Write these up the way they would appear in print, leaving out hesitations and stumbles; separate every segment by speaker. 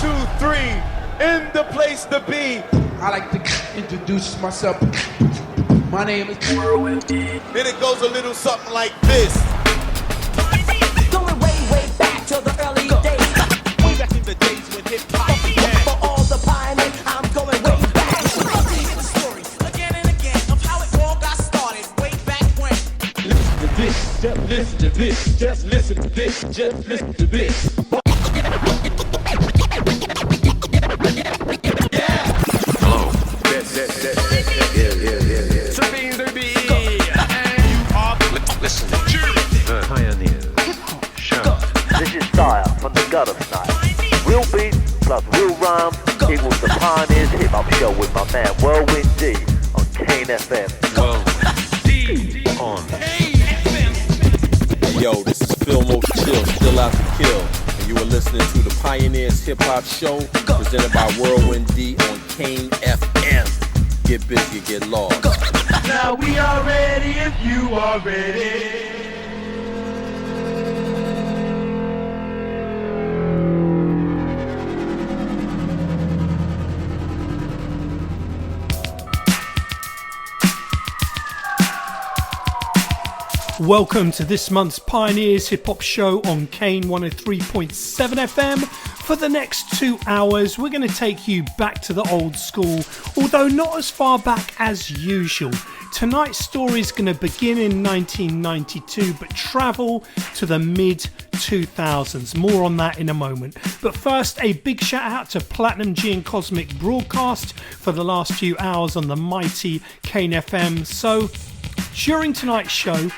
Speaker 1: 2, 3, in the place to be.
Speaker 2: I like to introduce myself. My name is
Speaker 1: And it goes a little something like this.
Speaker 3: Going way, way back to the early days.
Speaker 1: Way back in the days when hip-hop began.
Speaker 3: For all the pioneers, I'm going way back.
Speaker 4: Love to hear the story again and again of how it all got started way back when.
Speaker 1: Listen to this, just listen to this, just listen to this, just listen to this.
Speaker 5: From the gutter style. Real beats plus real rhymes equals the Pioneers Hip Hop Show with my man Whirlwind D on Kane FM.
Speaker 6: Whirlwind D on KFM.
Speaker 7: Yo, this is Phil Most Chill, still out to kill. And you are listening to the Pioneers Hip Hop Show presented by Whirlwind D on Kane FM. Get busy, get lost.
Speaker 1: Now we are ready if you are ready.
Speaker 8: Welcome to this month's Pioneers Hip Hop Show on Kane 103.7 FM. For the next 2 hours, we're going to take you back to the old school, although not as far back as usual. Tonight's story is going to begin in 1992, but travel to the mid-2000s. More on that in a moment. But first, a big shout out to Platinum G and Cosmic Broadcast for the last few hours on the mighty Kane FM. So, during tonight's show,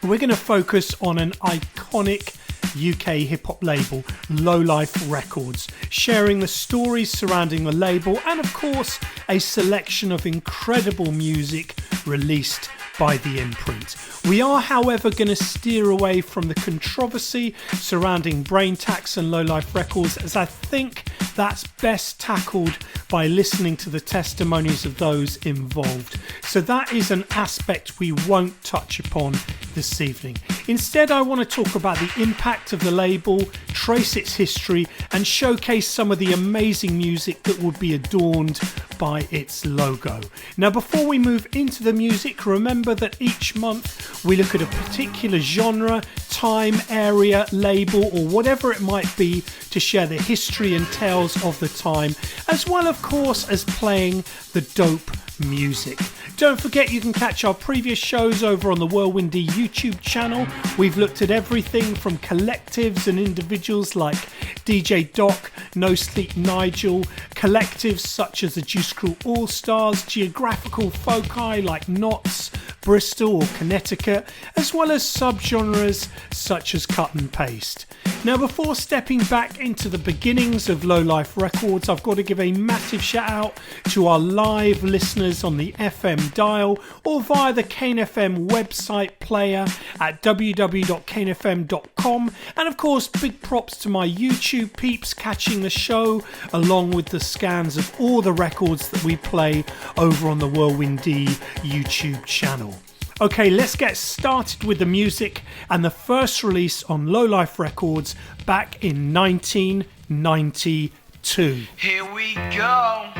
Speaker 8: we're going to focus on an iconic UK hip-hop label, Low Life Records, sharing the stories surrounding the label and, of course, a selection of incredible music released by the imprint. We are, however, going to steer away from the controversy surrounding Braintax and Low Life Records, as I think that's best tackled by listening to the testimonies of those involved. So that is an aspect we won't touch upon this evening. Instead, I want to talk about the impact of the label, trace its history, and showcase some of the amazing music that would be adorned by its logo. Now, before we move into the music, remember that each month we look at a particular genre, time, area, label, or whatever it might be to share the history and tales of the time, as well, of course, as playing the dope music. Don't forget you can catch our previous shows over on the Whirlwind D YouTube channel. We've looked at everything from collectives and individuals like DJ Doc, No Sleep Nigel, collectives such as the Juice Crew All Stars, geographical foci like Knots, Bristol or Connecticut, as well as subgenres such as cut and paste. Now, before stepping back into the beginnings of Low Life Records, I've got to give a massive shout out to our live listeners on the FM dial or via the Kane FM website player at www.kanefm.com, and of course big props to my YouTube peeps catching the show along with the scans of all the records that we play over on the Whirlwind D YouTube channel. Okay, let's get started with the music and the first release on Low Life Records back in 1992.
Speaker 4: Here we go.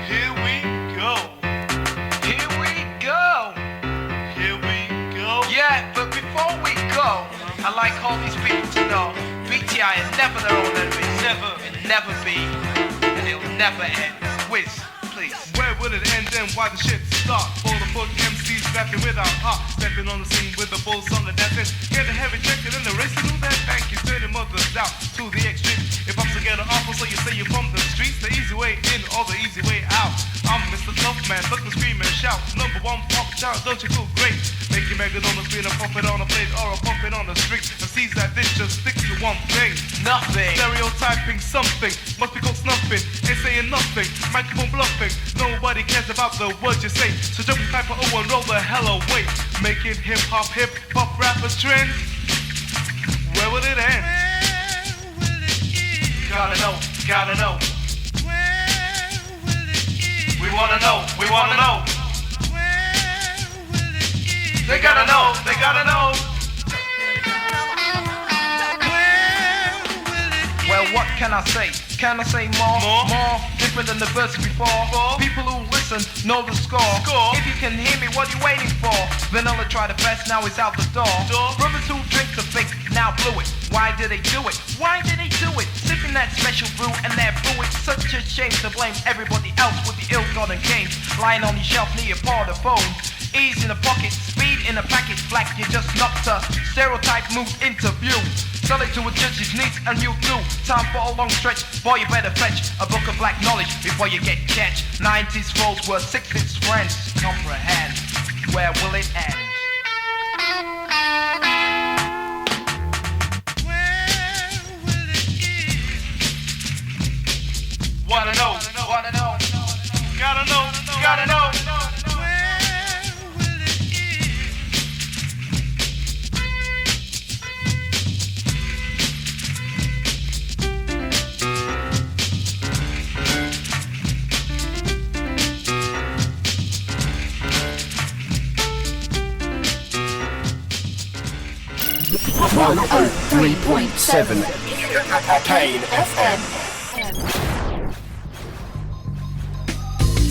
Speaker 4: Here we go. Here we go. Here we go. Yeah, but before we go, I like all these people to know BTI is never their own enemy. Never. It'll never be. And it'll never end. Wiz, please.
Speaker 9: Where will it end and why the shit start? For the foot MCs rapping without heart, stepping on the scene with the bulls on the dancing. Get a heavy jacket and the race to do that bank. You turn your mothers out to the extreme. If I'm to get an offer, so you say you're from the streets, the easy way in or the easy way out. I'm Mr. Tough Man, look and scream and shout. Number one pop child, don't you feel great? Make your maggot on the screen, a pump it on a plate or a pump it on the street. And sees that this just sticks to one thing.
Speaker 4: Nothing.
Speaker 9: Stereotyping something, must be called snuffing. Ain't saying nothing, microphone bluffing. Nobody cares about the words you say. So jump type for O and roll the hell away. Making hip hop rappers trend. Where will it end? Gotta know, gotta know. We wanna know, we wanna know. They gotta know, they gotta know.
Speaker 4: Well, what can I say? Can I say more? More different than the verse before. People who listen know the score. If you can hear me, what you waiting for? Vanilla tried the best, now it's out the door. Brothers who drink the fake now blew it. Why did they do it? Why did they do it? Sipping that special brew and they're brewing. Such a shame to blame everybody else with the ill-gotten gains. Lying on your shelf near your part of phone. Ease in the pocket, speed in the packet. Black, you just knocked a stereotype move into view. Sell it to a judge's needs and you do. Time for a long stretch, boy you better fetch a book of black knowledge before you get catch. 90s foes were 60s friends. Comprehend, where will it end? Wanna know, wanna know, gotta know, gotta know. Where will it end?
Speaker 10: 103.7 Kane FM.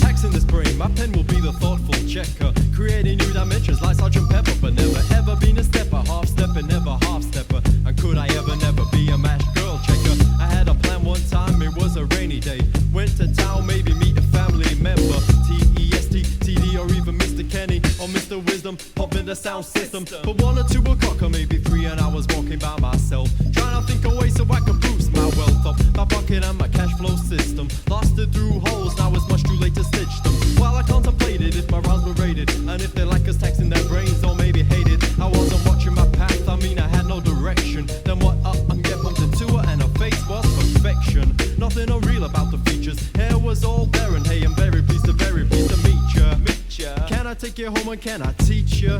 Speaker 6: Taxing this brain, my pen will be the thoughtful checker, creating new dimensions like Sgt. Pepper, but never ever been a stepper, half stepper, never half stepper. And could I ever never be a match girl checker? I had a plan one time, it was a rainy day. Went to town, maybe meet a family member. T-E-S-T, T-D, or even Mr. Kenny or Mr. Wisdom. Pop in the sound system, put 1 or 2 o'clock or maybe 3, and I was walking by myself, trying to think of ways so I could boost my wealth up, my bucket and my cash flow system. Lost it through holes, now it's much too late to stitch them. While I contemplated if my rhymes were rated, and if they like us taxing their brains or maybe hated. I wasn't watching my path, I mean I had no direction. Then what up and get bumped into her, and her face was perfection. Nothing unreal about the features, hair was all there, and hey, I'm very pleased to meet ya. Can I take you home and can I teach ya?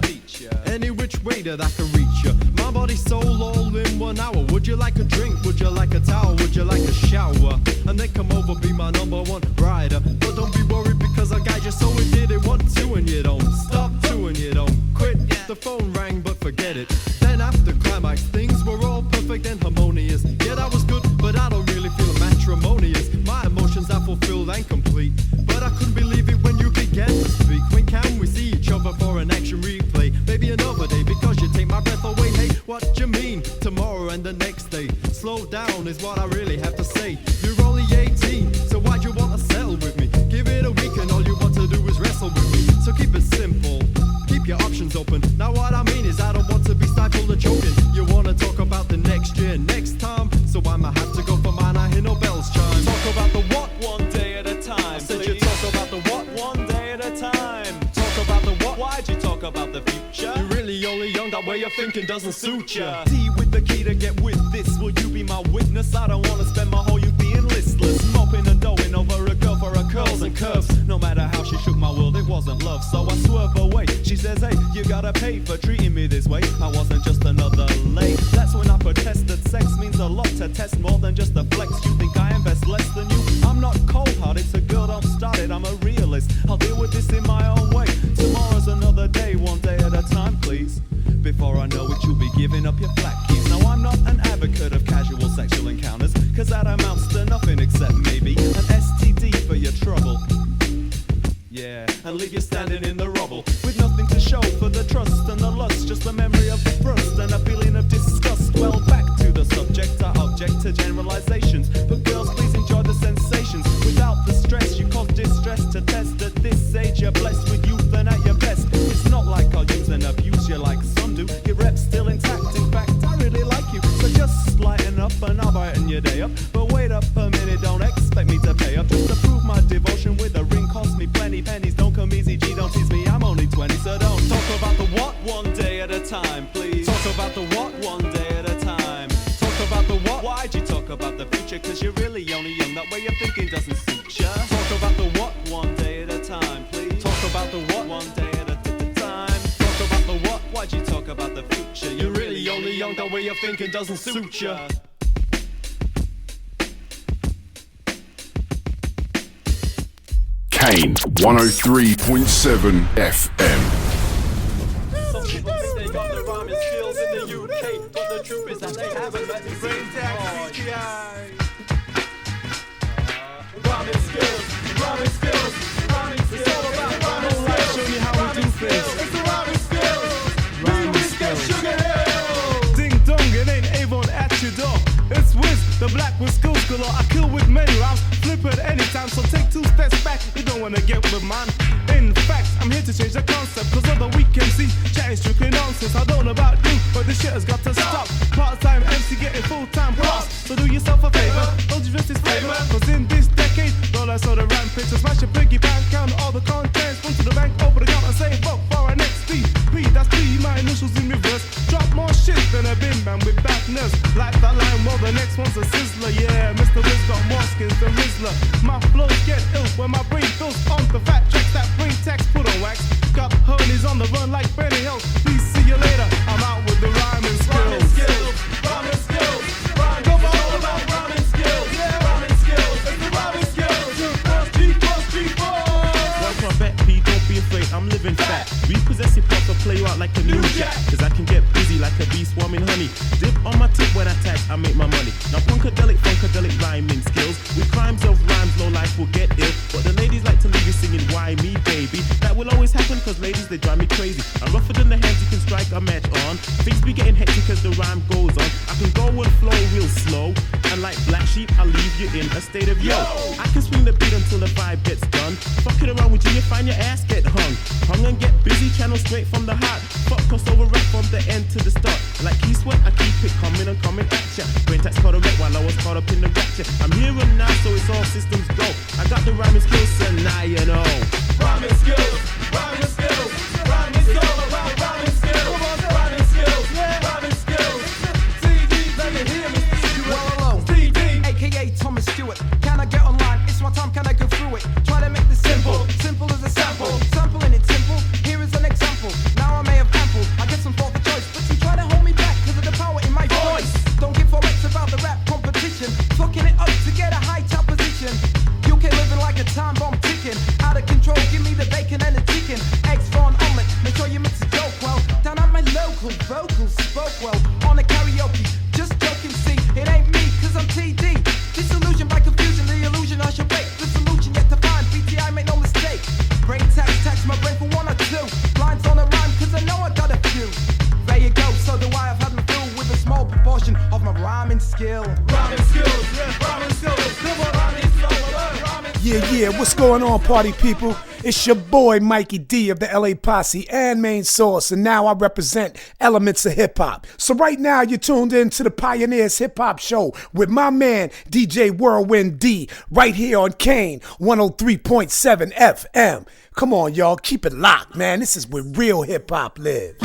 Speaker 6: Any which way that I can reach ya. My body, soul, all in 1 hour. Would you like a drink? Would you like a towel? Would you like a shower? And then come over, be my number 1 rider. But don't be worried because I guide you, so we did it 1, 2, and you don't stop 2, and you don't quit. The phone rang, but forget it. Then after climax, things were all perfect and harmonious. Yeah, that was good, but I don't really feel matrimonious. My emotions are fulfilled and complete, but I couldn't believe it when you began to speak. When can we see each other for an action replay? Maybe another day, because you take my breath away. Hey, what you mean? Tomorrow and the next day. Slow down is what I really have to say. You're only 18, so why'd you want to settle with me? Give it a week and all you want to do is wrestle with me. So keep it simple, keep your options open. Now what I mean is I don't want to be stifled or choking. You wanna talk about the next year, next time, so I might have to go for mine. I hear no bells chime. Talk about the what 1 day at a time. I said you talk about the what 1 day at a time. Talk about the what, why'd you talk about the future? You're really only young, that way of thinking doesn't suit ya. D with the key to get with this, will you be my witness? I don't wanna spend my whole youth being listless, mopping and doing over a girl for her curls and curves. No matter how she shook my world, it wasn't love, so I swerve away. She says, hey, you gotta pay for treating me this way. I wasn't just another lay. That's when I protested. Sex means a lot to test, more than just a flex. You think I invest less than you? I'm not cold-hearted, so girl, don't start it. I'm a realist, I'll deal with this in my own way. Tomorrow's another day, 1 day at a time, please. Before I know it, you'll be giving up your flat keys. Now I'm not an advocate of casual sexual encounters, cause that amounts to nothing except maybe an STD for your trouble. Yeah, and leave you standing in the rubble with nothing to show for the trust and the lust, just the memory of the thrust and a feeling of disgust. Well, back to the subject, I object to generalizations, but girls, please enjoy the sensations without the stress. You cause distress to test at this age. You're blessed with youth and at your best. It's not like I'll use and abuse you like some do. Your rep's still intact, in fact, I really like you, so just lighten up and I'll brighten your day up. But wait up a minute, don't expect me to pay up just to prove my devotion with a ring. Cost me plenty pennies, don't come easy, G, don't tease me, I'm only 20, so don't talk about the what 1 day at a time, please. Talk about the what 1 day at a time. Talk about the what, why'd you talk about the future? Cause you're really only young, that way of thinking doesn't suit ya. Talk about the what 1 day at a time, please. Talk about the what 1 day at a time. Talk about the what, why'd you talk about the future? You're really only young, that way of thinking doesn't suit ya.
Speaker 11: Kane 103.7 FM.
Speaker 6: Some people think they got the rhyming skills in the UK, but the truth is that they haven't met me.
Speaker 2: Braintax,
Speaker 9: get with man. In fact, I'm here to change the concept, cause all the weak MCs chatting strictly nonsense. I don't know about you, but this shit has got to stop. Part-time MC getting full-time props. So do yourself a favor, don't you just this flavor. Cause in this decade, all I saw the rampage. So smash your piggy bank, count all the contents. Run to the bank, open the account and say vote for our next P, that's P, my initials in reverse. Drop more shit than a bin man with badness. Like that line, well the next one's a sizzler. Yeah, Mr. Wiz got more skins than Rizzler. My flows get ill when my brain fills on the fat tracks that Braintax put on wax. Got honeys on the run like Benny Hill. Please see you later, I'm out with the rhyming skills. Rhyming skills, rhyming skills. Come on, all about rhyming skills. Yeah, rhyming skills, it's the rhyming skills. Watch my bet, P, don't be afraid, I'm living fat. Repossess your pop, I'll play you out like a new jack. Cause I can get busy like a bee swarming honey. Dip on my tip when I tag, I make my money. Now punkadelic rhyming skills. With crimes of rhymes, low life will get ill. But the ladies like to leave you singing, why me, baby? That will always happen cause ladies, they drive me crazy. I'm rougher than the heads, you can strike a match on. Things be getting hectic as the rhyme goes on. I can go and flow real slow. And like black sheep, I'll leave you in a state of yo. I can swing the beat until the vibe gets done. Fucking around with you, you find your ass get hung. Hung and get busy, channel straight from the heart. Fuck crossover rap from the end to the start. Like key sweat, I keep it coming and coming at ya. Braintax caught a wreck while I was caught up in the rapture. I'm here and now, so it's all systems go. I got the rhyming skills, so now you know. Rhyming skills, rhyming skills, rhyming skills, rhyming skills, rhyming skills, rhyming skills. CD, let me hear me.
Speaker 3: Well, hello, CD, aka Thomas Stewart. Can I get online? It's my time, can I go through it? Try to make this simple, simple as a sample. Sampling it simple, here is an example. Now I may have ample, I get some for the choice. But you try to hold me back because of the power in my voice. Don't give forex about the rap competition. Fucking it up to get a high top position. UK living like a time bomb ticking. Out of control, give me the bacon and the chicken. Eggs for an omelet, make sure you mix the dough well. Down at my local, vocals spoke well. On a karaoke, just joking, see, it ain't me, cause I'm TD. Disillusion by confusion, the illusion I should break. The solution yet to find, BTI make no mistake. Braintax, tax my brain for one or two. Lines on a rhyme, cause I know I got a few. There you go, so do I have had me through with a small proportion of my rhyming skill. Rhyming skills, yeah, rhyming skills. Come on, rhyming skills, rhyming skills.
Speaker 8: Yeah, what's going on, party people? It's your boy Mikey D of the LA Posse and Main Source, and now I represent elements of hip hop. So right now you're tuned in to the Pioneers Hip Hop Show with my man DJ Whirlwind D right here on Kane 103.7 FM. Come on, y'all, keep it locked, man. This is where real hip hop lives.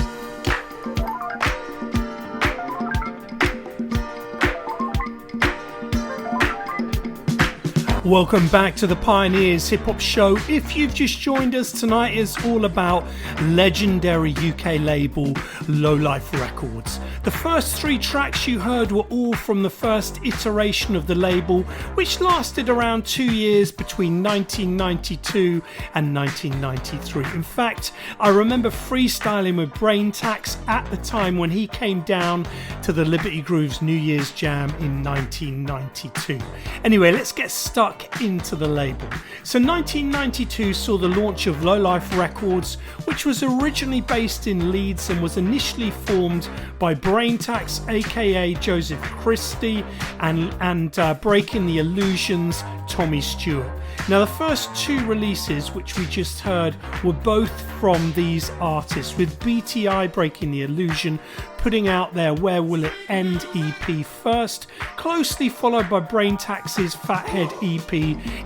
Speaker 8: Welcome back to the Pioneers Hip Hop Show. If you've just joined us, tonight is all about legendary UK label Low Life Records. The first three tracks you heard were all from the first iteration of the label, which lasted around 2 years between 1992 and 1993. In fact, I remember freestyling with Braintax at the time when he came down to the Liberty Grooves New Year's Jam in 1992. Anyway, let's get stuck into the label. So 1992 saw the launch of Low Life Records, which was originally based in Leeds and was initially formed by Braintax aka Joseph Christie and Breaking the Illusions Tommy Stewart. Now the first two releases which we just heard were both from these artists, with BTI Breaking the Illusion putting out their Where Will It End EP first, closely followed by Braintax's Fathead EP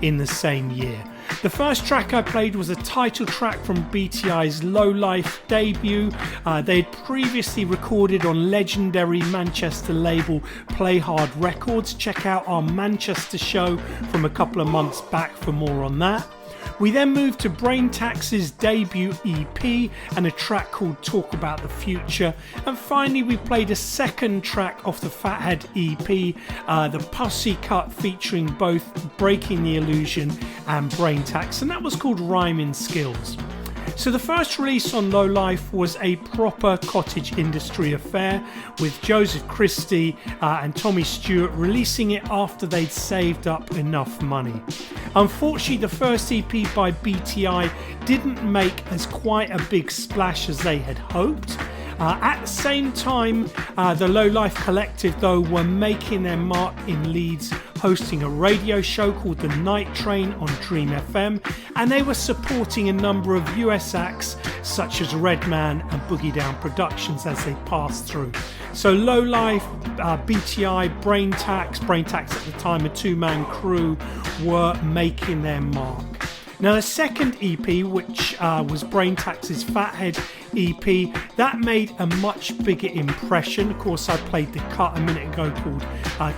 Speaker 8: in the same year. The first track I played was a title track from BTI's Low Life debut. They had previously recorded on legendary Manchester label Play Hard Records. Check out our Manchester show from a couple of months back for more on that. We then moved to Braintax's debut EP and a track called Talk About the Future. And finally we played a second track off the Fathead EP, the Pussy Cut, featuring both Breaking the Illusion and Braintax, and that was called Rhyming Skills. So the first release on Low Life was a proper cottage industry affair, with Joseph Christie and Tommy Stewart releasing it after they'd saved up enough money. Unfortunately, the first EP by BTI didn't make as quite a big splash as they had hoped. At the same time, the Low Life Collective, though, were making their mark in Leeds hosting a radio show called The Night Train on Dream FM, and they were supporting a number of US acts such as Redman and Boogie Down Productions as they passed through. So Low Life, BTI, Braintax at the time, a two-man crew, were making their mark. Now the second EP, which was Braintax's Fathead EP, that made a much bigger impression. Of course, I played the cut a minute ago called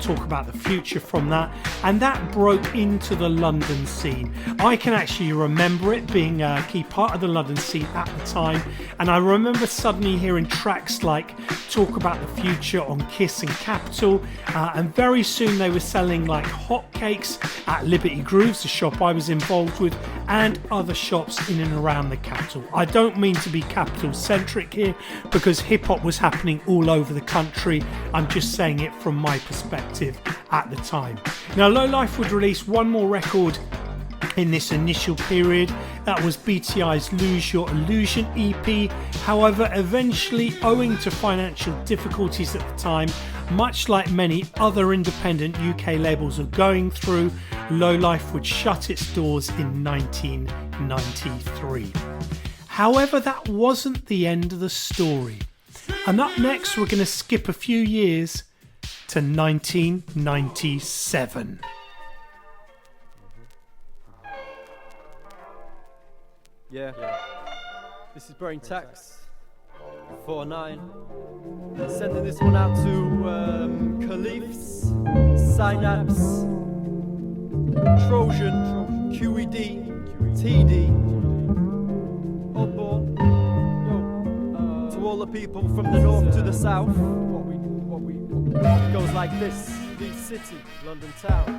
Speaker 8: Talk About the Future from that, and that broke into the London scene. I can actually remember it being a key part of the London scene at the time, and I remember suddenly hearing tracks like Talk About the Future on Kiss and Capital, and very soon they were selling like hotcakes at Liberty Grooves, the shop I was involved with, and other shops in and around the capital. I don't mean to be capital centric here because hip hop was happening all over the country. I'm just saying it from my perspective at the time. Now Low Life would release one more record in this initial period. That was BTI's Lose Your Illusion EP. However, eventually, owing to financial difficulties at the time, much like many other independent UK labels are going through, Low Life would shut its doors in 1993. However, that wasn't the end of the story. And up next, we're going to skip a few years to 1997.
Speaker 6: Yeah. This is Braintax 49. Sending this one out to Khalifs, Synapse, Trojan, QED, TD, Oddborn. To all the people from the north to the south. It goes like this: Leeds City, London town.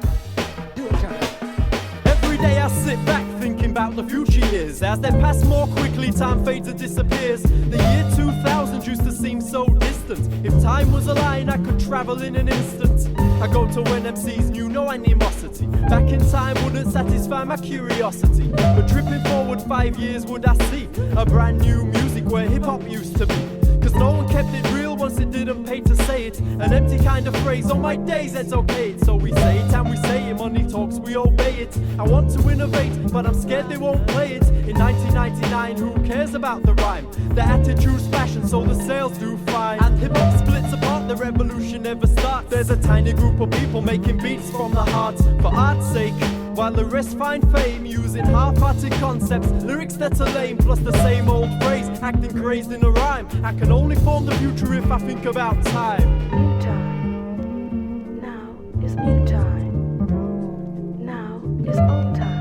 Speaker 6: Every day I sit back thinking about the future years. As they pass more quickly, time fades and disappears. The year 2000 used to seem so distant. If time was a line, I could travel in an instant. I go to when MCs knew no animosity. Back in time wouldn't satisfy my curiosity. But tripping forward 5 years, would I see a brand new music where hip-hop used to be? Cause no one kept it real once it didn't pay to say it. An empty kind of phrase, on my days it's okay. So we say it and we say it, money talks, we obey it. I want to innovate, but I'm scared they won't play it. In 1999, who cares about the rhyme? The attitude's fashion, so the sales do fine. And hip-hop splits apart, the revolution never starts. There's a tiny group of people making beats from the heart for art's sake, while the rest find fame using half-hearted concepts, lyrics that are lame, plus the same old phrase, acting crazed in a rhyme. I can only form the future if I think about time.
Speaker 12: New time. Now is new time. Now is old time.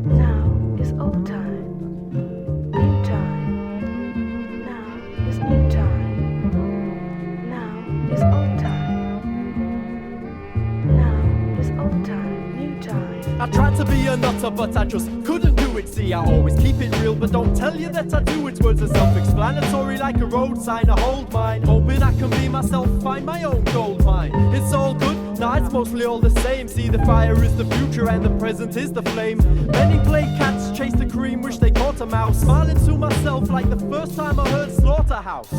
Speaker 12: Now is old time. New time. Now is new time. Now is old time. Now is old time. New time.
Speaker 6: I tried to be a nutter, but I just couldn't do it. See, I always keep it real, but don't tell you that I do it. Words are self-explanatory like a road sign. I hold mine, hoping I can be myself, find my own gold mine. It's all good, nah, it's mostly all the same. See, the fire is the future and the present is the flame. Many play cats, chase the cream, wish they caught a mouse. Smiling to myself like the first time I heard Slaughterhouse.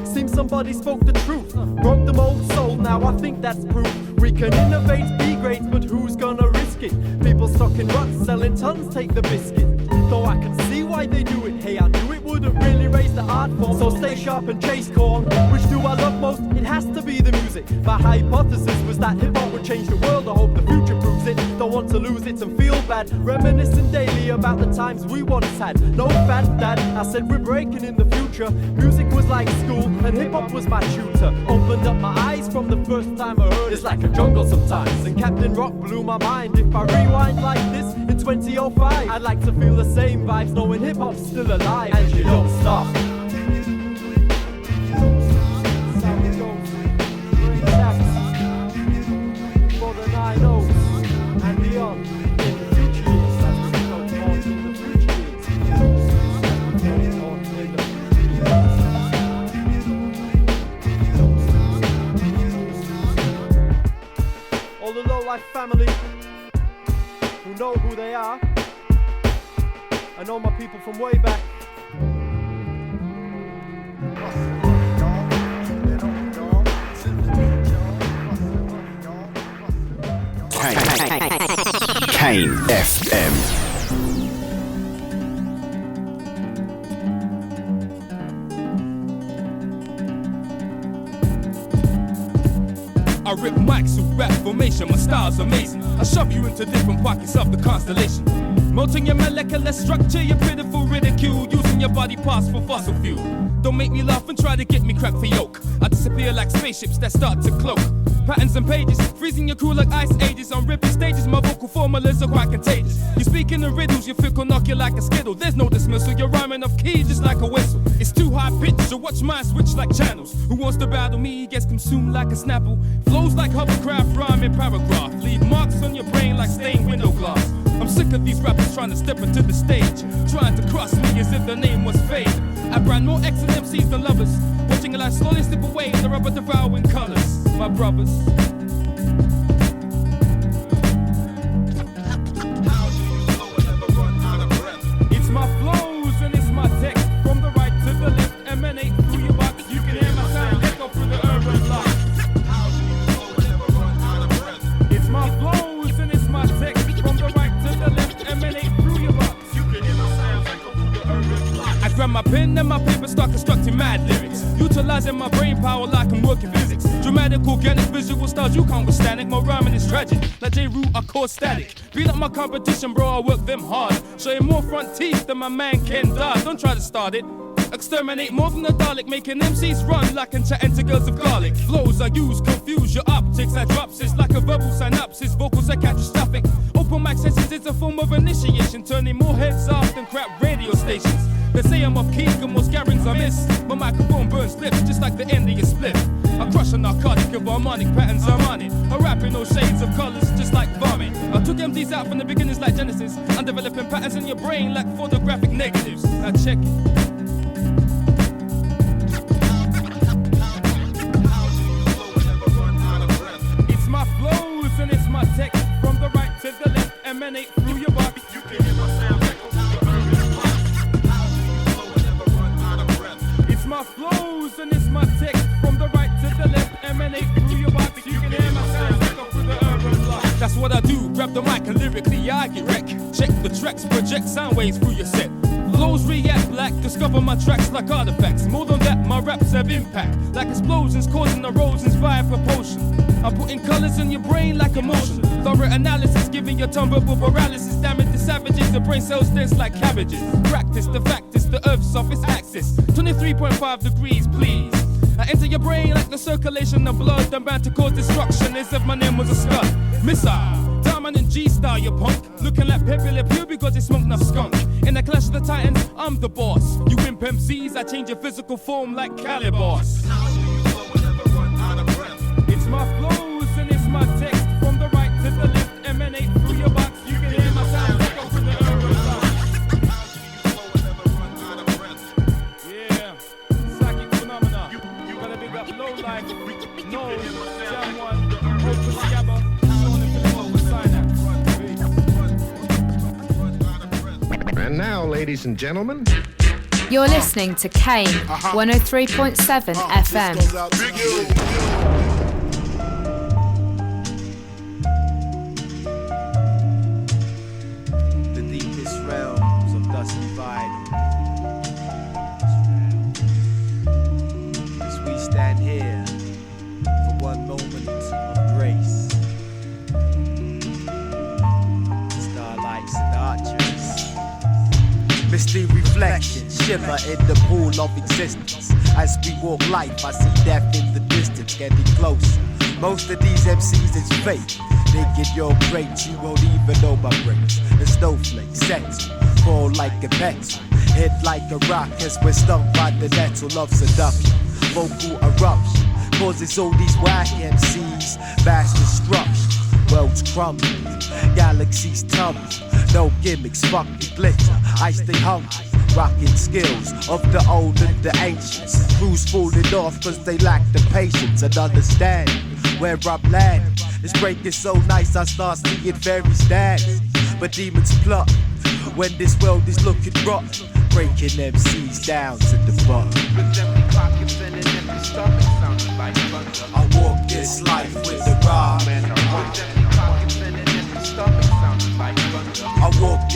Speaker 6: Seems somebody spoke the truth, broke the mold, sold, now I think that's proof. We can innovate, be great, but who's gonna risk it? People stuck in ruts, selling tons, take the biscuit. Though I can see why they do it, hey, I knew it wouldn't really raise the art form. So stay sharp and chase corn. Which do I love most? It has to be the music. My hypothesis was that hip-hop would change the world. I hope the future proves it. Don't want to lose it and feel bad. Reminiscing daily about the times we once had. No fat dad, I said we're breaking in the future. Music was like school and hip-hop was my tutor. Opened up my eyes from the first time I heard it. It's like a jungle sometimes, and Captain Rock blew my mind. If I rewind like this in 2005, I'd like to feel the same vibes, knowing hip-hop's still alive. And you don't stop. Braintax for the 9-0s and beyond. In the future years, that's what we go on in the future years. All the low-life family who know who they are. I know my people from way back.
Speaker 13: Kane FM.
Speaker 14: I rip mics with rap formation, my style's amazing. I shove you into different pockets of the constellation. Melting your molecular structure, your pitiful ridicule, using your body parts for fossil fuel. Don't make me laugh and try to get me cracked for yoke. I disappear like spaceships that start to cloak. Patterns and pages, freezing your crew like ice ages. On ripping stages, my vocal formulas are quite contagious. You speak in the riddles, your fickle knock you like a skittle. There's no dismissal, you're rhyming off key just like a whistle. It's too high pitched, so watch mine switch like channels. Who wants to battle me gets consumed like a snapple. Flows like hovercraft, rhyming paragraph. Leave marks on your brain like stained window glass. I'm sick of these rappers trying to step into the stage, trying to cross me as if the name was Fade. I brand more excellent MCs than lovers, watching your life slowly slip away in the rubber devouring colors. My brothers. It's my flows and it's my text. From the right to the left, emanate through your box. You can hear my sound echo through the urban block. It's my flows and it's my text. From the right to the left, emanate through your box. You can hear my sound echo through the urban block. I grab my pen and my paper, start constructing mad lyrics, utilizing my brain power like I'm working physics. Dramatic, organic, visual styles you can't withstand it. My rhyming is tragic, like J-Root, I cause static. Beat up my competition, bro, I work them hard. Showing more front teeth than my man Ken does. Don't try to start it. Exterminate more than a Dalek, making MCs run like I'm chatting to girls of garlic. Flows I use, confuse your optics. I drops it's like a verbal synopsis. Vocals are catastrophic. Open mic sessions is a form of initiation, turning more heads off than crap radio stations. They say I'm off key, and most gatherings I miss. My microphone burns lips just like the end of your split. I crush a narcotic of harmonic patterns, I'm on it. I rap in no shades of colors just like vomit. I took MDs out from the beginnings like Genesis. I'm developing patterns in your brain like photographic negatives. Now check it. It's my flows and it's my text. From the right to the left, emanate through your body. You can hear my sound echo through the urban block. It's my flows and it's my text. From the right to the left, emanate through your body. You can hear my sound echo through the urban block. That's what I do, grab the mic and lyrically I get wrecked. Check the tracks, project sound waves through your set. Flows react black, discover my tracks like artifacts. More than that, my raps have impact, like explosions causing erosions via propulsion. I'm putting colors in your brain like emotion. Thorough analysis, giving your tongue verbal paralysis. Damage the savages, the brain cells dance like cabbages. Practice, the fact is the earth's surface axis 23.5 degrees, please. I enter your brain like the circulation of blood. I'm bound to cause destruction as if my name was a scud. Missile, Diamond and G-Star, you punk. Looking like Pepe Le Pew because they smoked enough skunk. In the clash of the titans, I'm the boss. You imp MCs, I change your physical form like Calibos. It's my flows and it's my text. From the right to the left, emanate through your box. You can hear my sound echo through the urban block. Yeah, psychic phenomena. You gotta big up low life. No, Jam 1, Open Scabba, Sean and Philip with Synapse.
Speaker 15: And now, ladies and gentlemen,
Speaker 16: you're listening to Kane 103.7 FM.
Speaker 17: The deepest realms of dusty vinyl. As we stand here for one moment of grace. Starlights and archeries. Misty reflections shimmer in the pool of existence. As we walk life, I see death in the distance, getting closer. Most of these MCs is fake. Thinking you're great, you won't even know my brains. The snowflake sets fall like a pencil, hit like a rock as we're stung by the nettle of seduction. Vocal eruption causes all these whack MCs mass destruction. Worlds crumble, galaxies tumble. No gimmicks, fuck the glitter. I stay hungry, rocking skills of the old and the ancients. Crews falling off cause they lack the patience and understand where I'm landing. It's breaking so nice I start seeing fairies dance. But demons plot when this world is looking rotten, breaking MCs down to the bottom. I walk this life with the rhyme.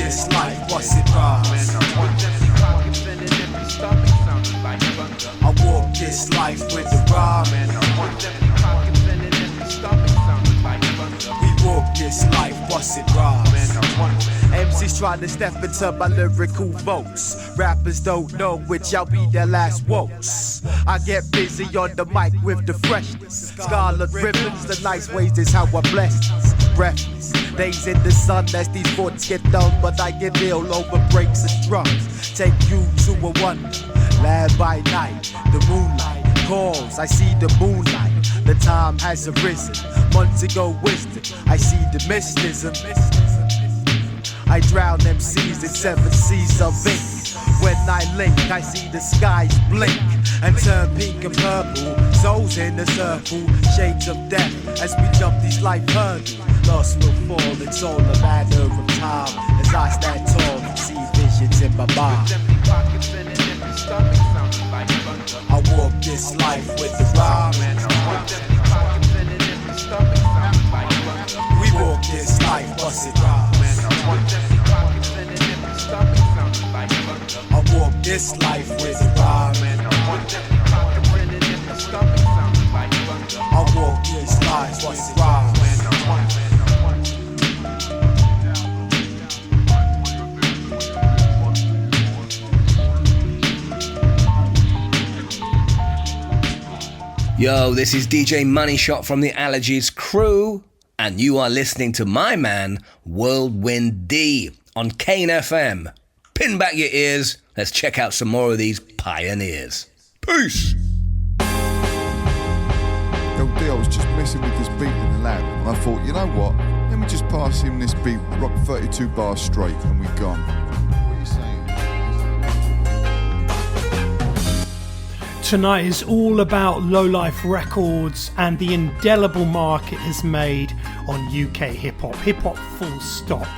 Speaker 17: this life, what's it rhymes?
Speaker 4: Man, I want empty pockets and an empty stomach sounding like thunder.
Speaker 17: I walk this life with the rhyme.
Speaker 4: Man, I want empty pockets and an empty stomach sounding like thunder.
Speaker 17: We walk this life, what's it rhymes?
Speaker 4: Man, I want
Speaker 17: MCs trying to step into my lyrical votes. Rappers don't know which I'll be their last woes. I get busy on the mic with the freshness. Scarlet ribbons, the nice ways is how I bless this. Breathless days in the sun as these thoughts get done, but I get ill over breaks and drums. Take you to a wonder, land by night. The moonlight calls, I see the moonlight. The time has arisen, months ago wisdom. I see the mysticism. I drown MCs in 7 seas of ink. When I link, I see the skies blink and turn pink and purple. Souls in a circle, shades of death as we jump these life hurdles. Lost will fall, it's all a matter of time. As I stand tall and see visions in my mind. I walk this life with the rhyme. We walk this life, what's it rhyme? I walk this life with the rhyme. I walk this life, what's it rhyme?
Speaker 18: Yo, this is DJ Money Shot from the Allergies crew, and you are listening to my man, Whirlwind D, on Kane FM. Pin back your ears, let's check out some more of these pioneers. Peace!
Speaker 19: Yo, D, I was just messing with this beat in the lab, and I thought, you know what? Let me just pass him this beat, rock 32 bars straight, and we're gone. What are you saying?
Speaker 8: Tonight is all about Lowlife Records and the indelible mark it has made on UK hip-hop. Hip-hop full stop.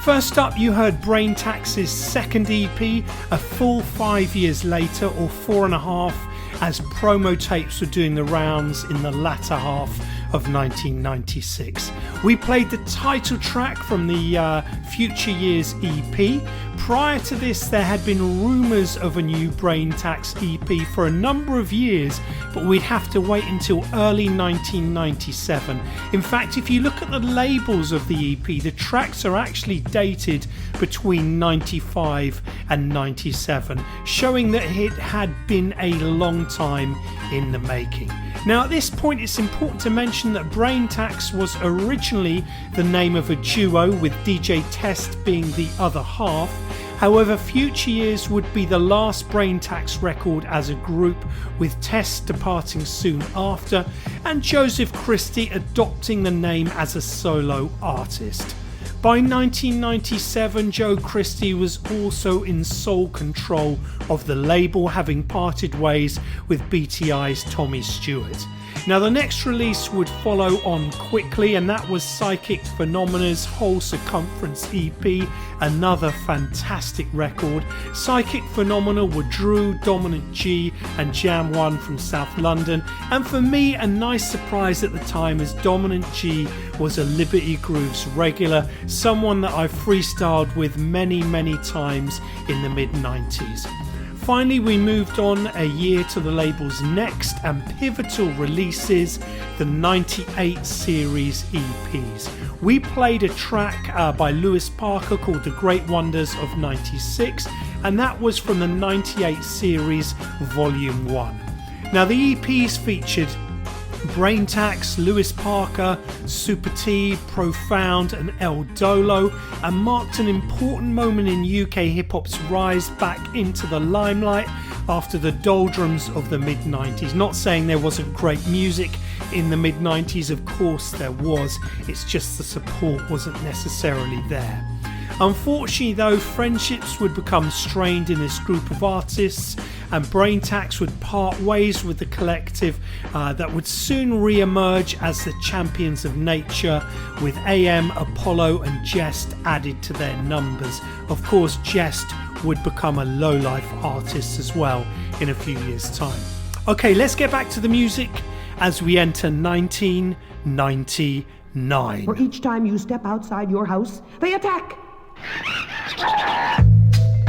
Speaker 8: First up, you heard Braintax's second EP, a full 5 years later, or 4.5, as promo tapes were doing the rounds in the latter half of 1996. We played the title track from the Future Years EP. Prior to this, there had been rumours of a new Braintax EP for a number of years, but we'd have to wait until early 1997. In fact, if you look at the labels of the EP, the tracks are actually dated between 95 and 97, showing that it had been a long time in the making. Now, at this point, it's important to mention that Braintax was originally the name of a duo, with DJ Test being the other half. However, Future Years would be the last Braintax record as a group, with Test departing soon after, and Joseph Christie adopting the name as a solo artist. By 1997, Joe Christie was also in sole control of the label, having parted ways with BTI's Tommy Stewart. Now, the next release would follow on quickly, and that was Psychic Phenomena's Whole Circumference EP, another fantastic record. Psychic Phenomena were Drew, Dominant G and Jam 1 from South London, and for me, a nice surprise at the time, as Dominant G was a Liberty Grooves regular, someone that I freestyled with many times in the mid-90s. Finally, we moved on a year to the label's next and pivotal releases, the 98 series EPs. We played a track by Lewis Parker called The Great Wonders of 96, and that was from the 98 series Volume 1. Now, the EPs featured Braintax, Lewis Parker, Supa T, Profound and El Dolo, and marked an important moment in UK hip-hop's rise back into the limelight after the doldrums of the mid-90s. Not saying there wasn't great music in the mid-90s, of course there was, it's just the support wasn't necessarily there. Unfortunately though, friendships would become strained in this group of artists, and Braintax would part ways with the collective that would soon re-emerge as the champions of nature, with AM, Apollo and Jehst added to their numbers. Of course, Jehst would become a lowlife artist as well in a few years' time. Okay, let's get back to the music as we enter 1999.
Speaker 20: For each time you step outside your house, they attack.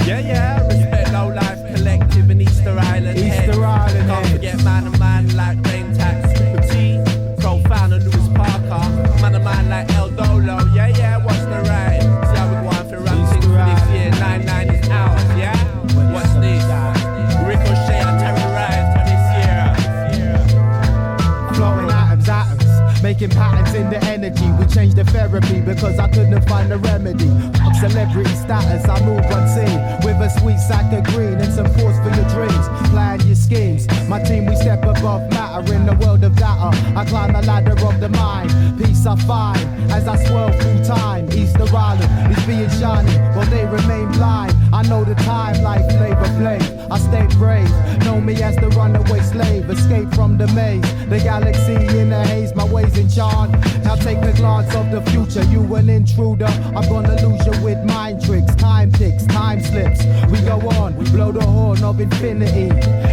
Speaker 17: Yeah, respect low life collective in Easter Island.
Speaker 14: Easter Island.
Speaker 17: Can't forget man of man like Braintax, Supa T, co-founder Lewis Parker, man of man like Dolo. Yeah, what's the ride? See how we go on for ranking for this year. 9-9 is out, yeah? What's this? Ricochet and terrorize for this year.
Speaker 14: Flowing atoms, making patterns in the energy. We changed the therapy because I couldn't find a remedy. Fuck celebrity status, I move unseen with a sweet sack of green and some force for your dreams. Plan your schemes. My team, we step above matter in the world of data. I climb the ladder of the mind. Peace I find as I swirl through time. Easter Island is being shiny while they remain blind. I know the time, like flavor flame. I stay brave. Know me as the runaway slave. Escape from the maze. The galaxy in the haze. My ways enchant. Now take a glance of the future. You an intruder. I'm gonna lose you with mind tricks. Time ticks, time slips. We go on. We blow the horn of infinity.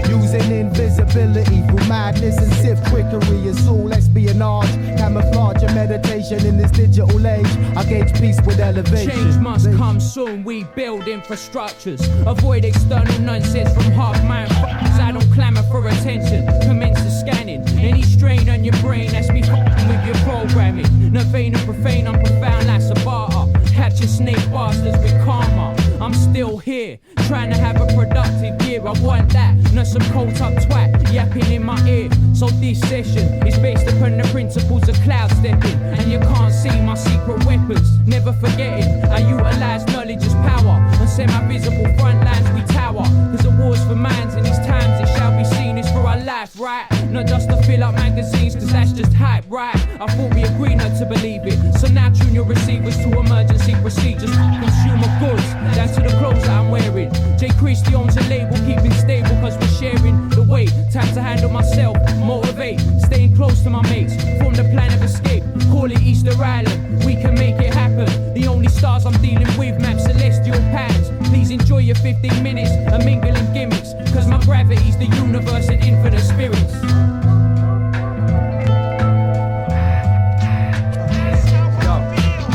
Speaker 14: Using invisibility through madness and sift trickery. It's all espionage. Camouflage and meditation in this digital age. I gauge peace with elevation.
Speaker 20: Change must come soon. We build infrastructures. Avoid external nonsense from half-man f***ers. I don't clamour for attention. Commence the scanning. Any strain on your brain, that's me f***ing with your programming. Nervane and profane, I'm profound like Sabata. Capture snake bastards with karma. I'm still here, trying to have a productive year. I want that, not some cold up twat yapping in my ear. So this session is based upon the principles of cloud stepping. And you can't see my secret weapons. Never forgetting, I utilize knowledge as power. On semi-visible front lines we tower. Cause the war's for minds in these times it shall be seen it's for our life, right? Not just to fill up magazines, cause that's just hype, right? I thought we agreed not to believe it. So now tune your receivers to emergency procedures. Consumer goods, down to the clothes that I'm wearing. J. Christie owns a label, keeping stable cause we're sharing the weight. Time to handle myself, motivate, staying close to my mates. Form the plan of escape, call it Easter Island. We can make it happen. The only stars I'm dealing with, map celestial patterns. Please enjoy your 15 minutes of mingling gimmicks. Cause my gravity's the universe and infinite spirits.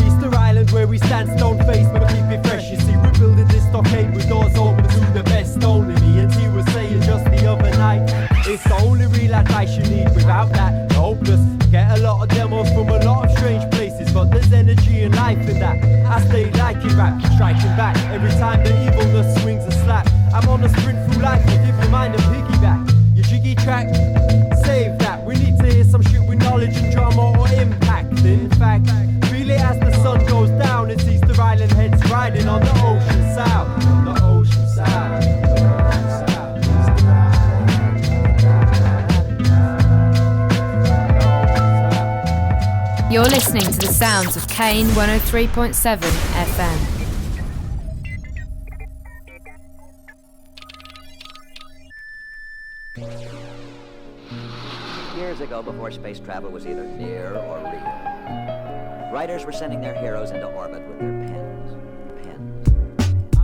Speaker 14: Easter Island where we stand stone faced but keep it fresh. You see we're building this stockade with doors open to the best. Only me and T was saying just the other night. It's the only real advice you need. Without that, you're hopeless. Get a lot of demos from a lot of strange places, but there's energy and life in that. I stay like it rap, striking back every time the evilness swings a slap. I'm on a sprint through life, but give your mind a piggyback. Your jiggy track, save that. We need to hear some shit with knowledge and drama or impact. In fact, feel it as the sun goes down. It's Easter Island heads riding on the ocean sound. The ocean sound.
Speaker 16: You're listening to the sounds of Kane 103.7 FM.
Speaker 21: Years ago, before space travel was either near or real, writers were sending their heroes into orbit with their pens.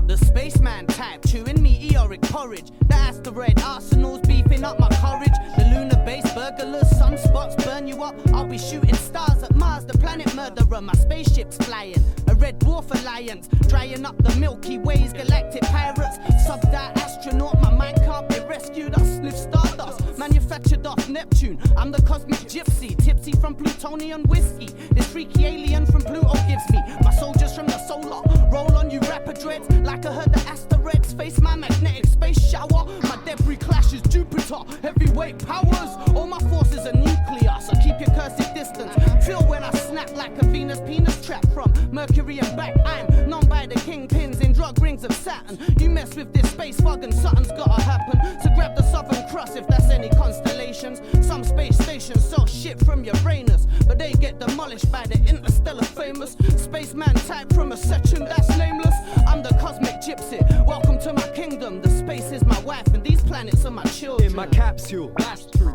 Speaker 22: The spaceman type, chewing meteoric porridge. The asteroid arsenal's beefing up my courage. The lunar base burglars, sunspots burn you up. I'll be shooting stars at Mars, the planet murderer. My spaceship's flying, a red dwarf alliance, drying up the Milky Way's galactic pirates. Sub-die astronaut, my mind can't be rescued. I'll sniff stardust, manufactured off Neptune. I'm the cosmic gypsy, tipsy from plutonium whiskey. This freaky alien from Pluto gives me my soldiers from the solar. Roll on you rapid dreads, like I heard the asteroids. Face my magnetic space shower. My debris clashes Jupiter, heavyweight powers. All my forces are nuclear, so keep your cursed distance. Feel when I snap like a Venus penis trap from Mercury and back. I'm known by the kingpins in drug rings of Saturn. You mess with this space fog and something's gotta happen. So grab the Southern Cross if that's any constellations. Some space stations sell shit from Uranus, but they get demolished by the interstellar famous. Spaceman type from a section that's nameless. I'm the cosmic gypsy, welcome to my kingdom. The space is my wife and these planets are my children.
Speaker 14: In my capsule,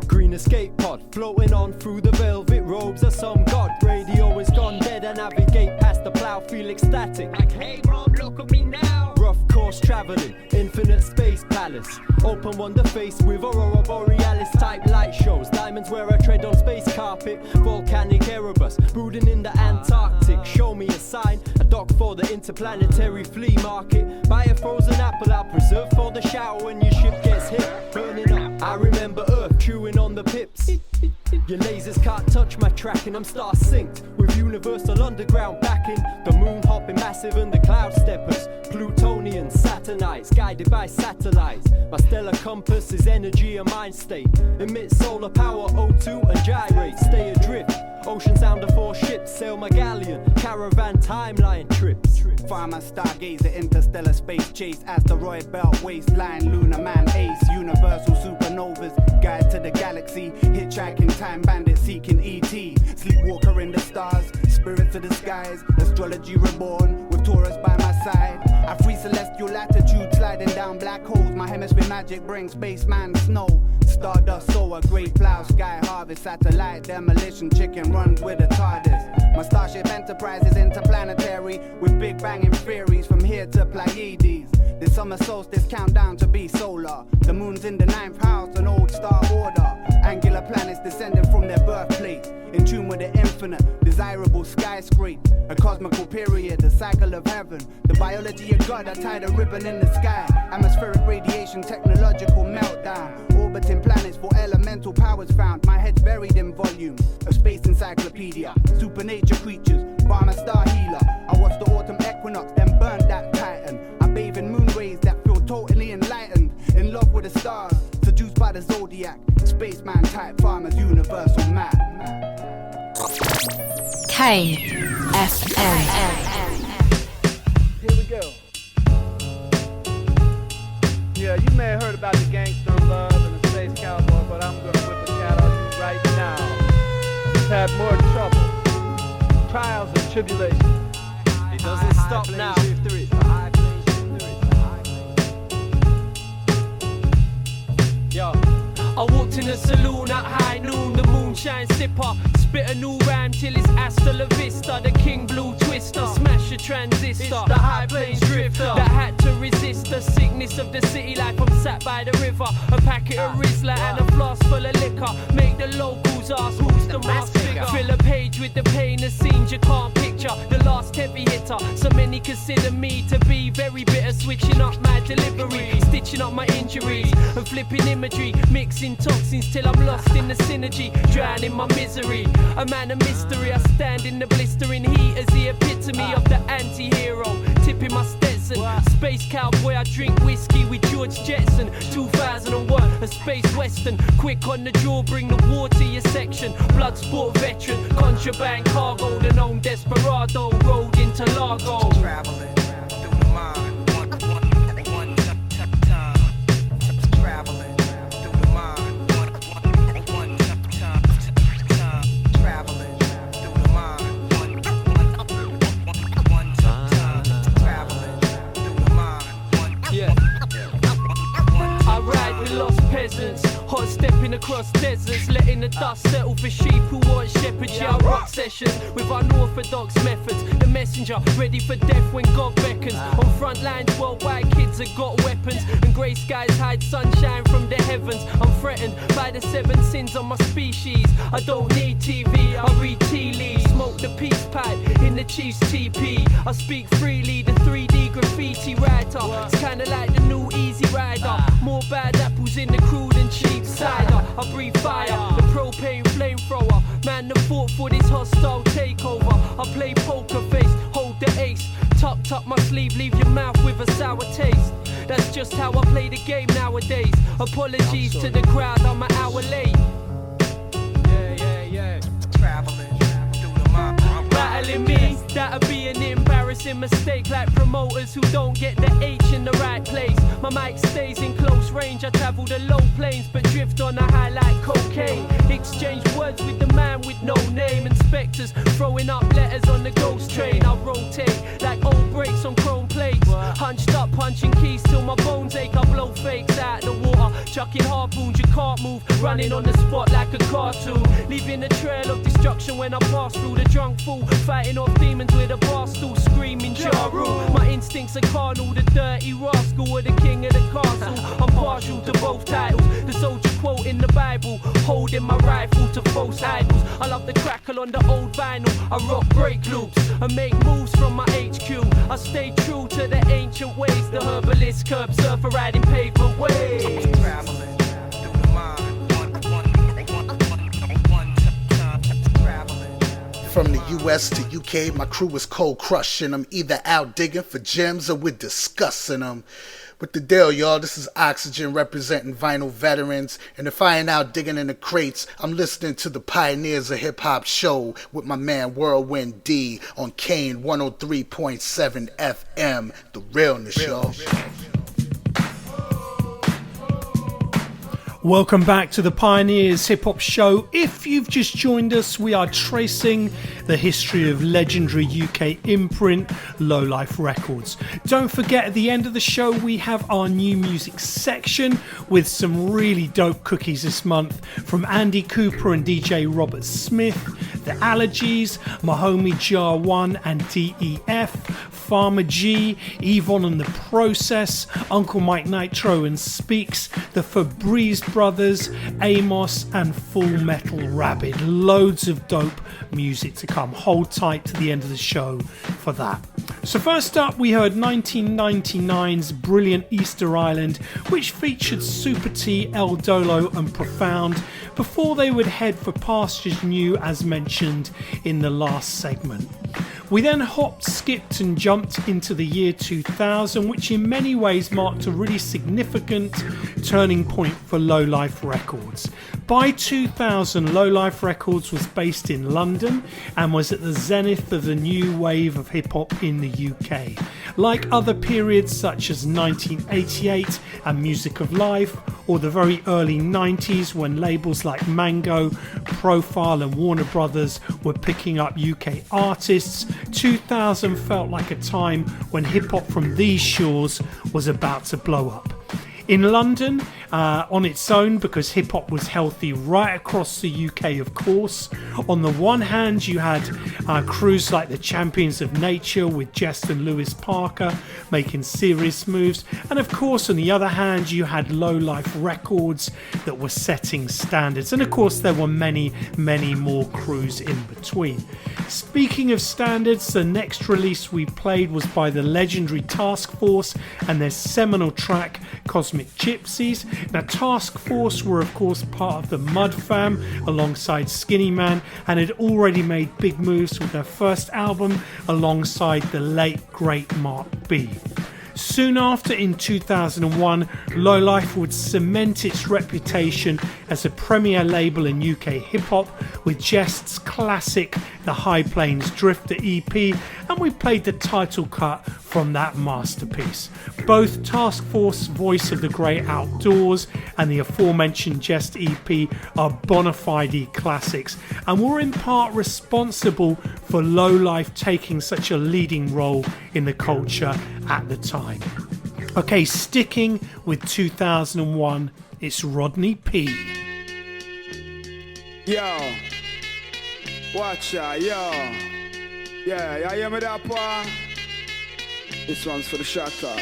Speaker 14: green escape pod, floating on through the velvet robes of some god. Radio is gone dead, I navigate past the plow, feel ecstatic. Like, hey bro, look at me now. Rough course traveling, infinite space palace. Open wonder face with aurora borealis type light shows. Diamonds where I tread on space carpet. Volcanic Erebus, brooding in the Antarctic. Show me a sign, a dock for the
Speaker 5: interplanetary flea market. Buy a frozen apple out, preserved for the shower when your ship gets hit, burning up. I remember Earth chewing on the pips. Your lasers can't touch my tracking, I'm star synced with universal underground backing. The moon hopping massive and the cloud steppers, Plutonians, Saturnites, guided by satellites. My stellar compass is energy and mind state. Emit solar power, O2 and gyrate. Stay adrift, ocean sounder for ships. Sail my galleon, caravan timeline trips.
Speaker 22: Farmer stargazer, interstellar space chase. Asteroid belt, waistline, lunar man ace. Universal supernovas, guide to the galaxy. Hitchhiking, time bandit, seeking ET. Sleepwalker in the stars, spirits of the skies. Astrology reborn, with Taurus by my side. I free celestial latitude, sliding down black holes. My hemisphere magic brings spaceman snow. Stardust sower, great plow, sky harvest. Satellite demolition, chicken runs with a TARDIS. My starship enterprise is interplanetary, with big banging theories from here to Pleiades. This summer solstice countdown to be solar. The moon's in the 9th house, an old star order. Angular planets descending from their birthplace, in tune with the infinite, desirable skyscrape. A cosmical period, the cycle of heaven. The biology of God, I tied a ribbon in the sky. Atmospheric radiation, technological meltdown. Orbiting planets for elemental powers found. My head's buried in volume, a space encyclopedia. Supernature creatures, farmer star healer. I watched the autumn equinox, then burned that titan. I bathe in moon rays that feel totally enlightened. In love with the stars, seduced by the zodiac. Spaceman type farmers, universal map.
Speaker 16: Kane FM.
Speaker 7: Here we go. Yeah, you may have heard about the gangster love and the space cowboy, but I'm gonna whip the cat on you right now. Had more trouble, trials and tribulations.
Speaker 5: It doesn't stop now. Yo, I walked in the saloon at high noon, the moonshine sipper. Spit a new rhyme till it's hasta la vista. The king blue twister, smash a transistor. It's the high plains drifter that had to resist the sickness of the city life. I'm sat by the river, a packet of Rizla and a flask full of liquor. Make the locals ask who's the mask figure. Fill a page with the pain of scenes you can't picture. The last heavy hitter, so many consider me to be very bitter. Switching up my delivery, stitching up my injuries and flipping imagery, mixing toxins till I'm lost in the synergy, drowning my misery. A man of mystery, I stand in the blistering heat as the epitome of the anti-hero. Tipping my Stetson, space cowboy, I drink whiskey with George Jetson. 2001, a space western, quick on the jaw, bring the war to your section. Blood sport veteran, contraband cargo, the known desperado, road into Largo. Traveling through the mind, one time. Traveling through the mind, one time. Traveling through the mind, one time. Traveling through the mind, yeah. I ride with lost peasants, hot stepping across deserts, letting the dust settle for sheep who want shepherds. Yeah, I rock sessions with unorthodox methods. The messenger ready for death when God beckons. On front lines worldwide, kids have got weapons, and grey skies hide sunshine from the heavens. I'm threatened by the 7 sins on my species. I don't need TV, I read tea leaves. Smoke the peace pipe in the Chiefs TP. I speak freely, the 3D graffiti writer. It's kinda like the new Easy Rider. More bad apples in the crude and cheap cider. I breathe fire, the propane flamethrower. Man, the fought for this hostile takeover. I play poker face, hold the ace. Tucked up my sleeve, leave your mouth with a sour taste. That's just how I play the game nowadays. Apologies to the crowd, I'm an hour late. Yeah. Traveling through the mind. Battling me, that'll be an embarrassing mistake. Like promoters who don't get the H in the right place. My mic stays in close range. I travel the low planes, but drift on a high like cocaine. Exchange words with the man with no name. Inspectors throwing up letters on the ghost train. I rotate like old brakes on chrome plates. Hunched up, punching keys till my bones ache. I blow fakes out the water, chucking harpoons. You can't move, running on the spot like a cartoon. Leaving a trail of destruction when I pass through. The drunk fool, fighting off demons with a bar stool, screaming Ja Rule. My instincts Thanks to Carnal, the dirty rascal, or the king of the castle. I'm partial to both titles. The soldier quote in the Bible, holding my rifle to false idols. I love the crackle on the old vinyl. I rock break loops and make moves from my HQ. I stay true to the ancient ways. The herbalist, curb surfer, riding pavement ways.
Speaker 4: Traveling through the mind, one time traveling.
Speaker 1: From the US to UK, my crew is cold crushing. I'm either out digging for gems or we're discussing them. What the deal, y'all? This is Oxygen representing vinyl veterans. And if I ain't out digging in the crates, I'm listening to the Pioneers of Hip Hop show with my man Whirlwind D on Kane 103.7 FM. The realness, y'all.
Speaker 8: Welcome back to the Pioneers Hip Hop Show. If you've just joined us, we are tracing the history of legendary UK imprint Low Life Records. Don't forget, at the end of the show, we have our new music section with some really dope cookies this month from Andy Cooper and DJ Robert Smith, The Allergies, my homie Jar 1 and DEF, Farmer G, Yvonne and the Process, Uncle Mike Nitro and Speaks, the Febreze Brothers, Amos and Full Metal Rabid. Loads of dope music to come. Hold tight to the end of the show for that. So first up, we heard 1999's Brilliant Easter Island, which featured Supa T, El Dolo and Profound, before they would head for pastures new as mentioned in the last segment. We then hopped, skipped and jumped into the year 2000, which in many ways marked a really significant turning point for Low Life Records. By 2000, Low Life Records was based in London and was at the zenith of the new wave of hip-hop in the UK. Like other periods such as 1988 and Music of Life, or the very early 90s when labels like Mango, Profile and Warner Brothers were picking up UK artists, 2000 felt like a time when hip-hop from these shores was about to blow up. In London, on its own, because hip-hop was healthy right across the UK, of course. On the one hand, you had crews like the Champions of Nature with Jehst and Lewis Parker making serious moves. And of course, on the other hand, you had Low Life Records that were setting standards. And of course, there were many, many more crews in between. Speaking of standards, the next release we played was by the legendary Taskforce and their seminal track, Cosmic Gypsies. Now, Taskforce were of course part of the Mud Fam alongside Skinny Man and had already made big moves with their first album alongside the late great Mark B. Soon after, in 2001, Low Life would cement its reputation as a premier label in UK hip-hop with Jehst's classic The High Plains Drifter EP, and we played the title cut from that masterpiece. Both Taskforce, Voice of the Great Outdoors, and the aforementioned Jehst EP are bona fide classics, and were in part responsible for Low Life taking such a leading role in the culture at the time. Okay, sticking with 2001, it's Rodney P.
Speaker 10: Yo, watch ya, yo. Yeah, you hear me that part? This one's for the shatter.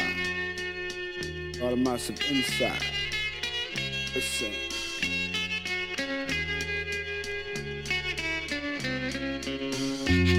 Speaker 10: All the massive inside. Listen.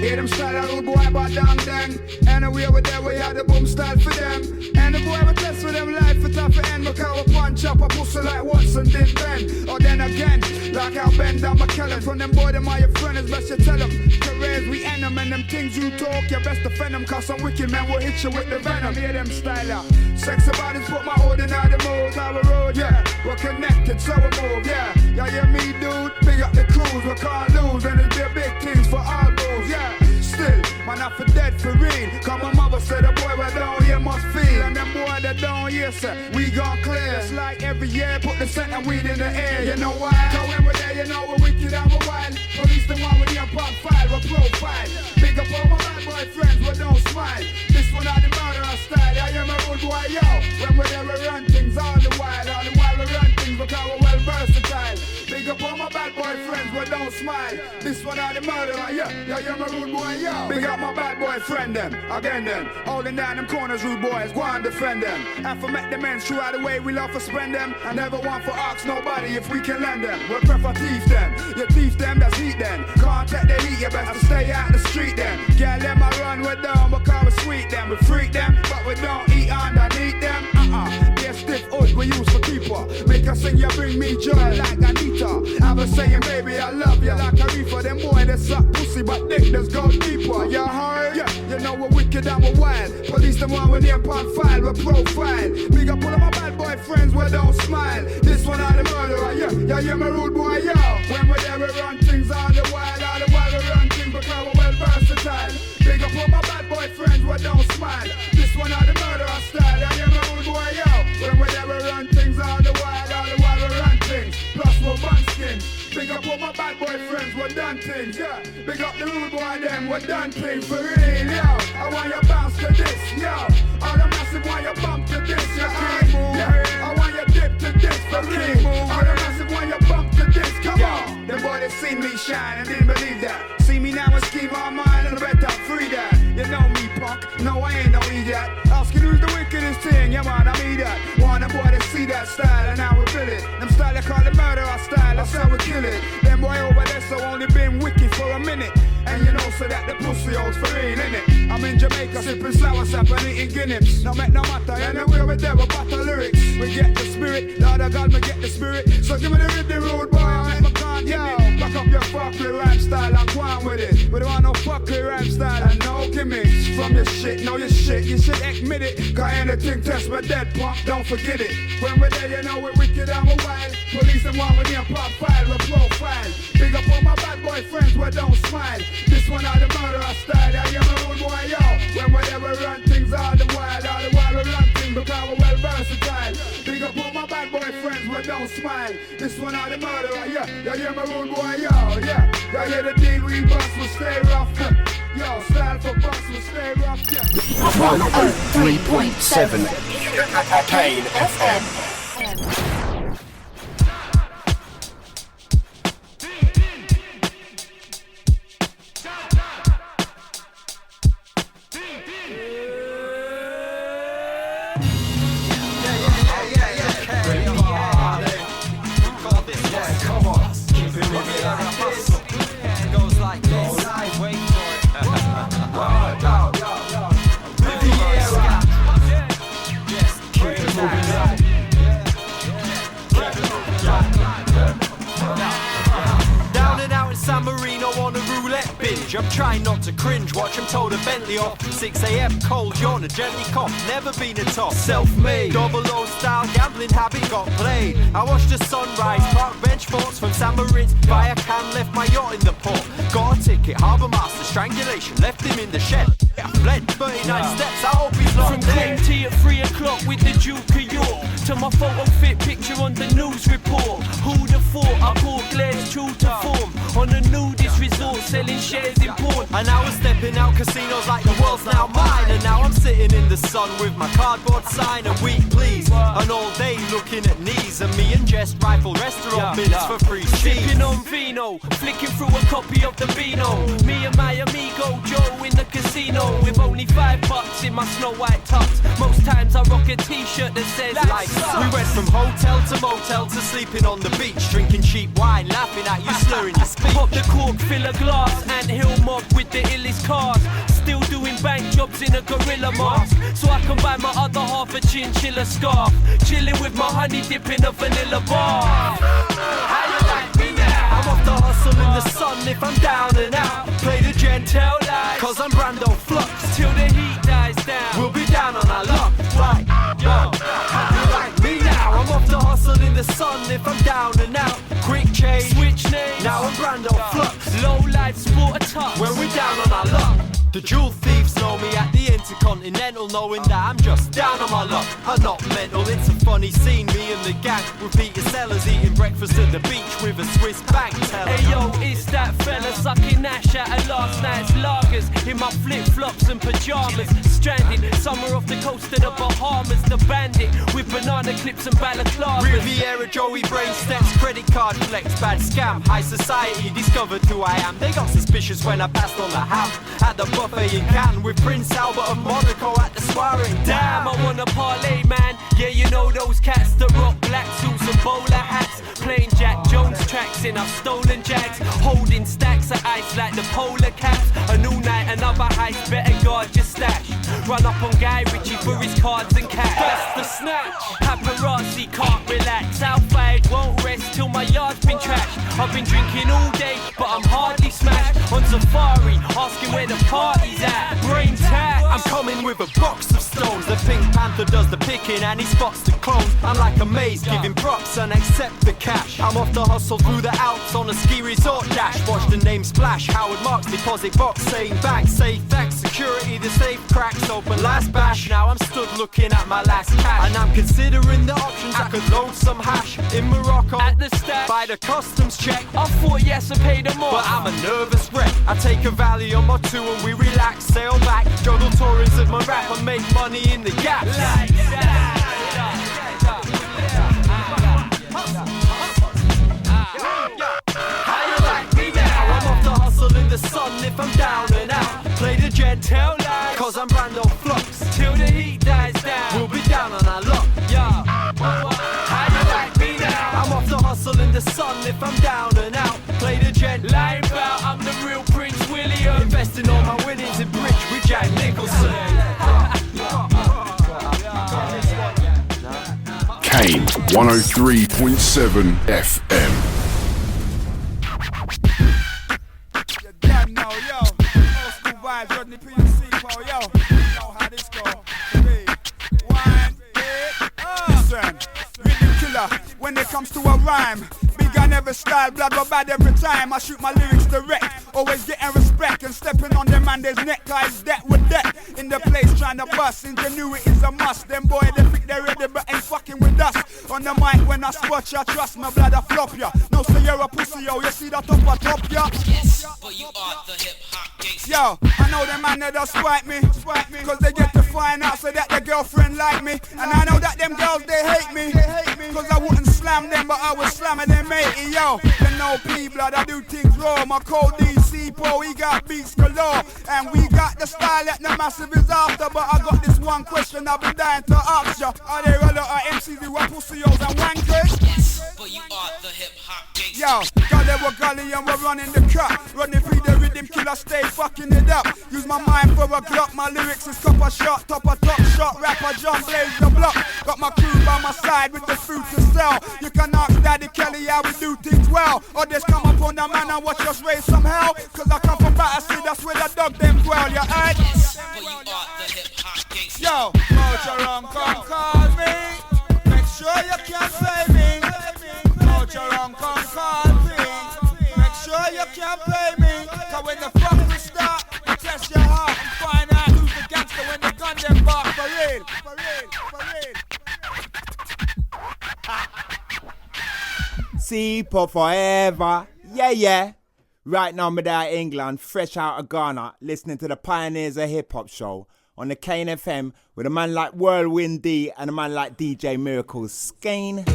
Speaker 10: Hear them style a rude boy but down then. Anyway with them we had the boom style for them. And the boy we test with them life for tough end. Because we punch up a pussy like Watson did Ben. Or then again, like how Ben down McKellen. From them boy them are your friends, best you tell them. Careers we end them and them things you talk, you best defend them. Cause some wicked men will hit you with the venom. Hear them style out. Sexy bodies put my hood in all the moves. Our road, yeah. We're connected so we move, yeah. Y'all hear me dude? Big up the crews, we can't lose. And it's be big things for all moves, yeah. Still, man, I for dead for real. Cause my mother said the boy we down here must feel. And them boy that down here said, we gon' clear. It's like every year, put the scent and weed in the air. You know why? Cause when we're there, you know we're wicked and we're wild. Police the one with the pop file, we're profile. Big up all my bad boy friends, we don't smile. This This one on the murderer style. I am a rude boy, yo. When we there, we run things all the while we run things because we're well versatile. Big up all my bad boy friends, but don't smile. This one on the murderer, yeah, I am a rude boy, yo. Big up my bad boy friend them, again them. Holding down them corners, rude boys, go and defend them. And for make the men throughout the way, we love to spend them. I never want for ask nobody if we can lend them. We prefer thief them, you thief them, that's heat them. Can't take the heat, you best to stay out the street them. Girl, them I run with them, because we sweet them. We freak them, but we don't eat underneath them. They're stiff hood, we use for keeper. Make her sing, you bring me joy like Anita. I was saying, baby, I love you like a reefer. Them boy, they suck pussy, but dick, let's go deeper. You heard? Yeah, you know we're wicked and we're wild. Police them one with name on file, we profile. Big up all of my bad boy friends, we don't smile. This one on the murderer, yeah, you're my rude boy, yo. When we're there, we run things on the wild we run things because we're well versatile. Big up all my bad boy friends, we don't smile. This one on the murderer style, yeah, you're my rude boy, yo. When we're there, we run things on the wild we run things. Plus we're bun skins. Big up all my bad boy friends, we're done things, yeah. Big up the rude boy them, we're done things for real, yo. I want you bounce to this, yo. All the massive want you bump to this, yeah. I want you dip to this for real. All the massive want you bump to this, come on. The boy that seen me shine and didn't believe that. See me now and scheme on mine and I bet free that. You know me, punk, no I ain't no idiot. Asking who's the wickedest thing, yeah man, I'm idiot. Want a boy to see that style and now we feel it. Them style they call the murderer style, that's how we kill it. Them boy over there so only been wicked for a minute. And you know so that the pussy holes for real, innit? I'm in Jamaica sipping sour sap and eating Guinness. No make no matter, anywhere we there we battle lyrics. We get the spirit, Lord of God, we get the spirit. So give me the rhythm, rude boy, I make my con, yo. Back up your fuckery rhyme style and go on with it. We don't want no fuckery rhyme style and no gimmicks. From your shit, know your shit, you should admit it. Cause anything test my dead punk, don't forget it. When we're there, you know we're wicked and we're wild. Police and one with your pop file, we profile. Big up all my bad boy friends, we don't smile. This one on the murderer style, I am a rude boy, yo. When we're there, we run things all the while we run things because we're well versatile. Big up all my bad boy friends, we don't smile. This one on the murderer, yeah, I am a rude boy, yo, yeah. Y'all hear the deal, we bust, we stay rough. Yo, style for bust, we stay rough, yeah.
Speaker 13: 103.7 Kane FM.
Speaker 2: I'm trying not to cringe, watch him told a Bentley off 6 a.m, cold yawn, a gently cough, never been a top, self-made, double O style, gambling habit got played. I watched the sunrise, park bench thoughts from San Marins, buy a can, left my yacht in the port, got a ticket, harbour master, strangulation, left him in the shed, I fled, 39 steps, I hope he's not
Speaker 5: from
Speaker 2: dead.
Speaker 5: From tea at 3 o'clock with the Duke of York, to my photo fit picture on the news report, who'd have thought I bought Glaire's true to form, on a nudist resort selling shares in porn.
Speaker 2: And I was stepping out casinos like the world's now mine. And now I'm sitting in the sun with my cardboard sign, a week please, and all day looking at knees. And me and Jehst rifle restaurant minutes for free cheese.
Speaker 5: Sipping on vino, flicking through a copy of the Beano. Me and my amigo Joe in the casino with only $5 in my Snow White tux. Most times I rock a t-shirt that says life sucks.
Speaker 2: We went from hotel to motel to sleeping on the beach, drinking cheap wine, laughing at you, slurring your speech.
Speaker 5: Pop the cork, fill a glass, Ant Hill mob with the illest cars. Still doing bank jobs in a gorilla mask, so I can buy my other half a chinchilla scarf. Chilling with my honey dip in a vanilla bar. How you like me now?
Speaker 2: I'm off the hustle in the sun if I'm down and out. Play the gentle life, cause I'm Brando Flux.
Speaker 5: Till the heat dies down,
Speaker 2: we'll be down on our luck. Right, yo, how you like me now? I'm off the hustle in the sun if I'm down and out. Quick change,
Speaker 5: switch names,
Speaker 2: now I'm Brando Flux.
Speaker 5: Low life sport a tux,
Speaker 2: when we're down on our luck. The jewel thieves know me at the Intercon continental, knowing that I'm just down on my luck. I'm not mental, it's a funny scene. Me and the gang repeating sellers eating breakfast at the beach with a Swiss bank teller.
Speaker 5: Hey yo, it's that fella sucking Nash out of last night's lagers in my flip-flops and pajamas. Stranded somewhere off the coast of the Bahamas. The bandit with banana clips and balaclavas.
Speaker 2: Riviera, Joey, brain steps, credit card flex, bad scam. High society discovered who I am. They got suspicious when I passed on the ham at the buffet in Cannes with Prince Albert of Monaco at the soiree.
Speaker 5: Damn, I wanna parlay, man. Yeah, you know those cats that rock black suits and bowler hats, playing Jack Jones tracks in our stolen Jags, holding stacks of ice like the polar caps. A new night, another heist, better guard your stash. Run up on Guy Ritchie for his cards and cash. That's the snatch. Paparazzi can't relax. Southside won't rest till my yard's been trashed. I've been drinking all day, but I'm hardly smashed. On safari, asking where the party's at. Braintax.
Speaker 2: I'm coming with a box of stones. The Pink Panther does the picking and he spots the clones. I'm like a maze, giving props and accept the cash. I'm off to hustle through the Alps on a ski resort dash. Watch the name splash. Howard Marks deposit box saying back. Say thanks, security, the safe cracks open. Last bash. Now I'm stood looking at my last cash, and I'm considering the options. I could load some hash in Morocco
Speaker 5: at the stash
Speaker 2: by the customs check.
Speaker 5: I thought yes, I paid them off,
Speaker 2: but I'm a nervous wreck. I take a valley on my two and we relax, sail back, juggle tourists of my rap and make money in the gaps.
Speaker 5: Like that.
Speaker 2: How you like me now? I'm off to hustle in the sun if I'm down and out. Play the gentle line, cause I'm Brando Flux.
Speaker 5: Till the heat dies down,
Speaker 2: we'll be down on our luck.
Speaker 5: Yeah.
Speaker 2: How you like me now? I'm off to hustle in the sun if I'm down and out. Play the gent
Speaker 5: line bout, I'm the real Prince William.
Speaker 2: Investing all my winnings in bridge with Jack Nicholson.
Speaker 9: Kane 103.7 FM.
Speaker 10: Damn now, yo. Old school vibes, Rodney P and Supa, yo. You know how this go. 3, 1, 8, listen. Rhythm killer when it comes to a rhyme. Big on every style, blood go bad every time. I shoot my lyrics direct, always getting respect and stepping on them and there's neckties that with that. In the place trying to bust, ingenuity is a must. Them boy they think they're ready but ain't fucking with us. On the mic when I spot ya, trust my blood I flop ya. No say you're a pussy yo, you see that top ya.
Speaker 11: Yes, but you are the hip hop gangster.
Speaker 10: Yo, I know them man that just spite me, cause they get to find out so that their girlfriend like me. And I know that them girls they hate me, cause I wouldn't slam them but I was slamming them matey. Yo, you know P-blood, I do things raw. My code DC Pro, he got beats galore. And we got the style that the massive is after. But I got this one question I've been dying to ask ya. Are there a lot of MCs who are pussios and wankers?
Speaker 11: Yes, but you are the hip hop gangster.
Speaker 10: Yo, got there with gully and we're running the cut. Running free the rhythm killer, stay fucking it up. Use my mind for a Glock, my lyrics is copper shot. Top shot, rapper John Blaze the block. Got my crew by my side with the fruit to sell. You can ask Daddy Kelly how we do things well. Or just come up on the man and watch us raise some hell. Cause I come from Battersea, that's where the dog them dwell, you heard?
Speaker 11: But you are the hip hop gangster.
Speaker 10: Yo, Mojo Rum, come call me. Make sure you can't play me. Mojo Rum, come call me. Make sure you can't play me. Cause when the fuck we start, we test your heart and find out who's the gangster when the gun them bark. For real, for real, for real.
Speaker 23: Supa forever, yeah. Right now, I'm out of England, fresh out of Ghana, listening to the Pioneers of Hip Hop show on the Kane FM with a man like Whirlwind D and a man like DJ Miracles Skane.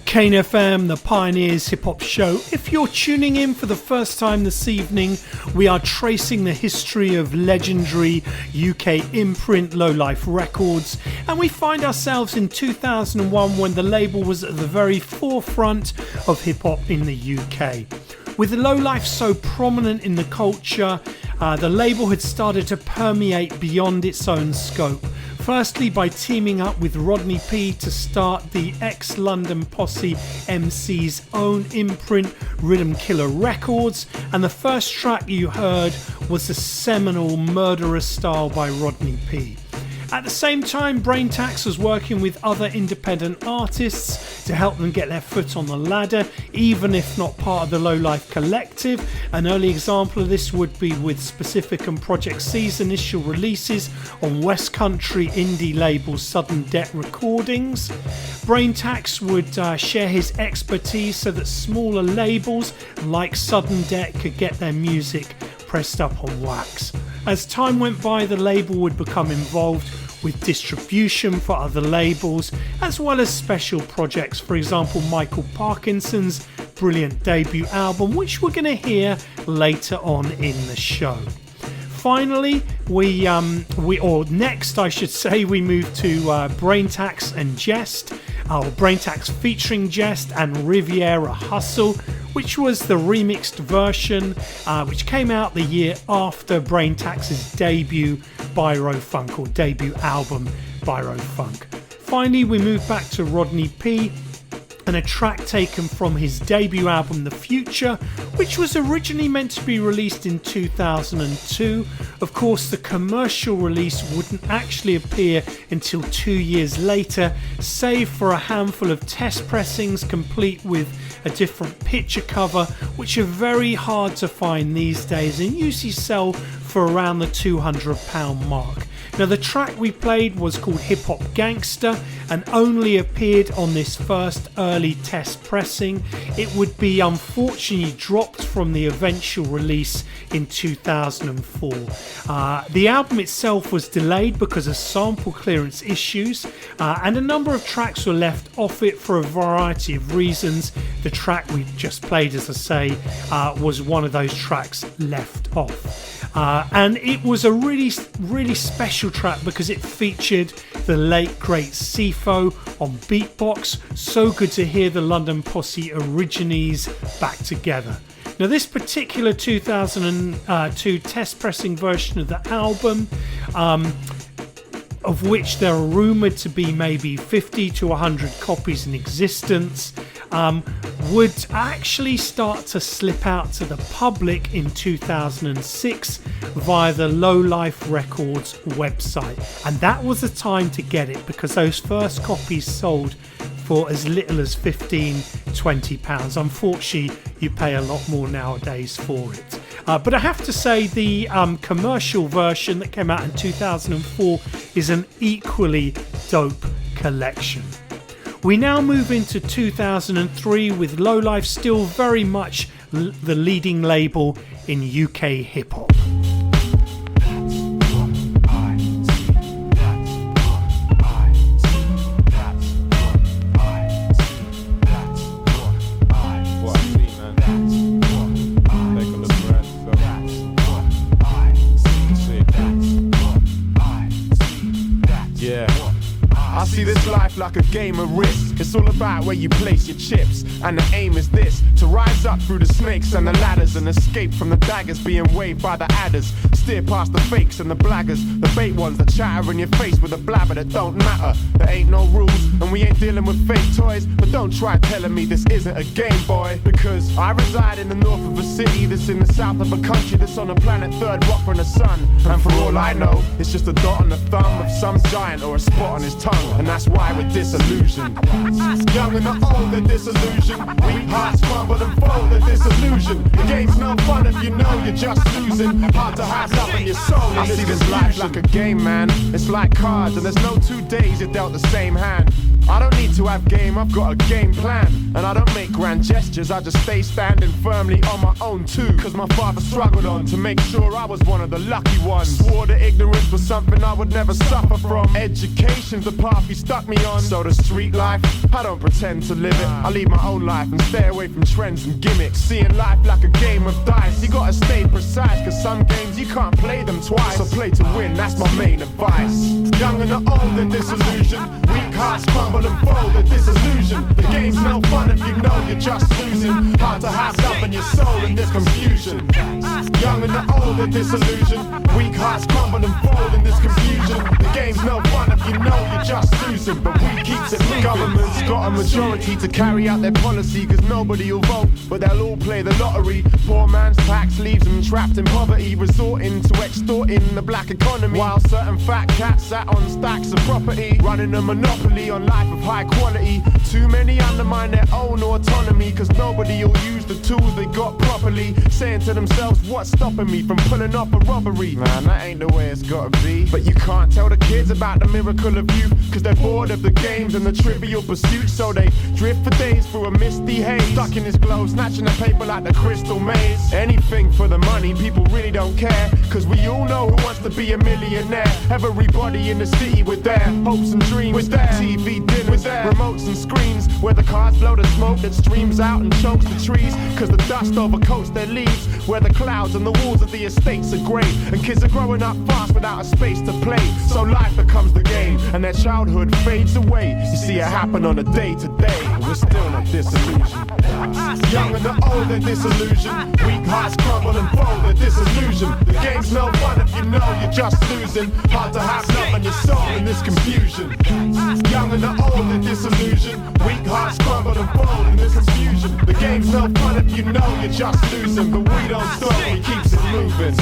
Speaker 8: Kane FM, the Pioneers Hip Hop Show. If you're tuning in for the first time this evening, we are tracing the history of legendary UK imprint Low Life Records, and we find ourselves in 2001 when the label was at the very forefront of hip hop in the UK. With the Low Life so prominent in the culture, the label had started to permeate beyond its own scope. Firstly, by teaming up with Rodney P to start the ex-London posse MC's own imprint, Rhythm Killer Records, and the first track you heard was the seminal Murderer Style by Rodney P. At the same time, Braintax was working with other independent artists to help them get their foot on the ladder, even if not part of the Low Life Collective. An early example of this would be with Specific and Project C's initial releases on West Country indie label Sudden Debt Recordings. Braintax would share his expertise so that smaller labels like Sudden Debt could get their music pressed up on wax. As time went by, the label would become involved with distribution for other labels, as well as special projects, for example Michael Parkinson's brilliant debut album, which we're going to hear later on in the show. Finally, we move to Braintax and Jehst, Braintax featuring Jehst and Riviera Hustle, which was the remixed version, which came out the year after Braintax's debut Biro Funk, or debut album Biro Funk. Finally, we move back to Rodney P and a track taken from his debut album The Future, which was originally meant to be released in 2002. Of course, the commercial release wouldn't actually appear until 2 years later, save for a handful of test pressings complete with a different picture cover, which are very hard to find these days and usually sell for around the £200 mark. Now, the track we played was called Hip Hop Gangster and only appeared on this first early test pressing. It would be unfortunately dropped from the eventual release in 2004. The album itself was delayed because of sample clearance issues, and a number of tracks were left off it for a variety of reasons. The track we just played, as I say, was one of those tracks left off. And it was a really special track because it featured the late great Sifo on beatbox. So good to hear the London Posse Origines back together. Now, this particular 2002 test pressing version of the album, of which there are rumoured to be maybe 50 to 100 copies in existence, would actually start to slip out to the public in 2006 via the Low Life Records website, and that was the time to get it because those first copies sold for as little as £15-20. Unfortunately, you pay a lot more nowadays for it. But I have to say the commercial version that came out in 2004 is an equally dope collection. We now move into 2003 with Low Life still very much the leading label in UK hip hop.
Speaker 3: I see this life like a game of risk. It's all about where you place your chips, and the aim is this: to rise up through the snakes and the ladders and escape from the daggers being waved by the adders. Steer past the fakes and the blaggers, the bait ones that chatter in your face with a blabber that don't matter. There ain't no rules and we ain't dealing with fake toys, but don't try telling me this isn't a game, boy, because I reside in the north of a city that's in the south of a country that's on a planet third rock from the sun, and for all I know it's just a dot on the thumb of some giant or a spot on his tongue, and that's why we're disillusioned. Young and the old, they're disillusioned. Weak hearts crumble and fold, they're disillusioned. The game's no fun if you know you're just losing. Hard to hide up in your soul. I see this life like a game, man. It's like cards, and there's no 2 days you're dealt the same hand. I don't need to have game, I've got a game plan. And I don't make grand gestures, I just stay standing firmly on my own too. Cause my father struggled on to make sure I was one of the lucky ones. Swore that ignorance was something I would never suffer from. Education's the path he stuck me on. So the street life, I don't pretend to live it. I lead my own life and stay away from trends and gimmicks. Seeing life like a game of dice, you gotta stay precise, cause some games you can't play them twice. So play to win, that's my main advice. Young and the old and disillusioned. Weak hearts crumble and fold, the disillusion. The game's no fun if you know you're just losing. Hard to have love in your soul in this confusion. Young and the old, the disillusion. Weak hearts crumble and fold in this confusion. The game's no fun if you know you're just losing, but we keeps it moving. Government's got a majority to carry out their policy, cause nobody will vote, but they'll all play the lottery. Poor man's tax leaves them trapped in poverty, resorting to extorting the black economy, while certain fat cats sat on stacks of property, running a monopoly on life of high quality. Too many undermine their own autonomy, cause nobody will use the tools they got properly, saying to themselves, what's stopping me from pulling off a robbery? Man, that ain't the way it's gotta be. But you can't tell the kids about the miracle of youth, cause they're bored of the games and the trivial pursuits, so they drift for days through a misty haze, stuck in this glow, snatching the paper like the crystal maze. Anything for the money, people really don't care, cause we all know who wants to be a millionaire. Everybody in the city with their hopes and dreams, with their TV dinners, with their remotes and screens, where the cars blow the smoke that streams out and chokes the trees, cause the dust overcoats their leaves, where the clouds and the walls of the estates are grey, and kids are growing up fast without a space to play, so life becomes the game and their childhood fades away. You see it happen on a day-to-day, and we're still not disillusioned. Young and the old, they're disillusioned. Weak hearts crumble and fold, they're disillusioned. The game's no fun if you know you're just losing. Hard to have love in your soul in this confusion. Young and the old, they're disillusioned. Weak hearts crumble and fold in this confusion. The game's no fun if you know you're just losing, but we don't stop, we keeps it moving.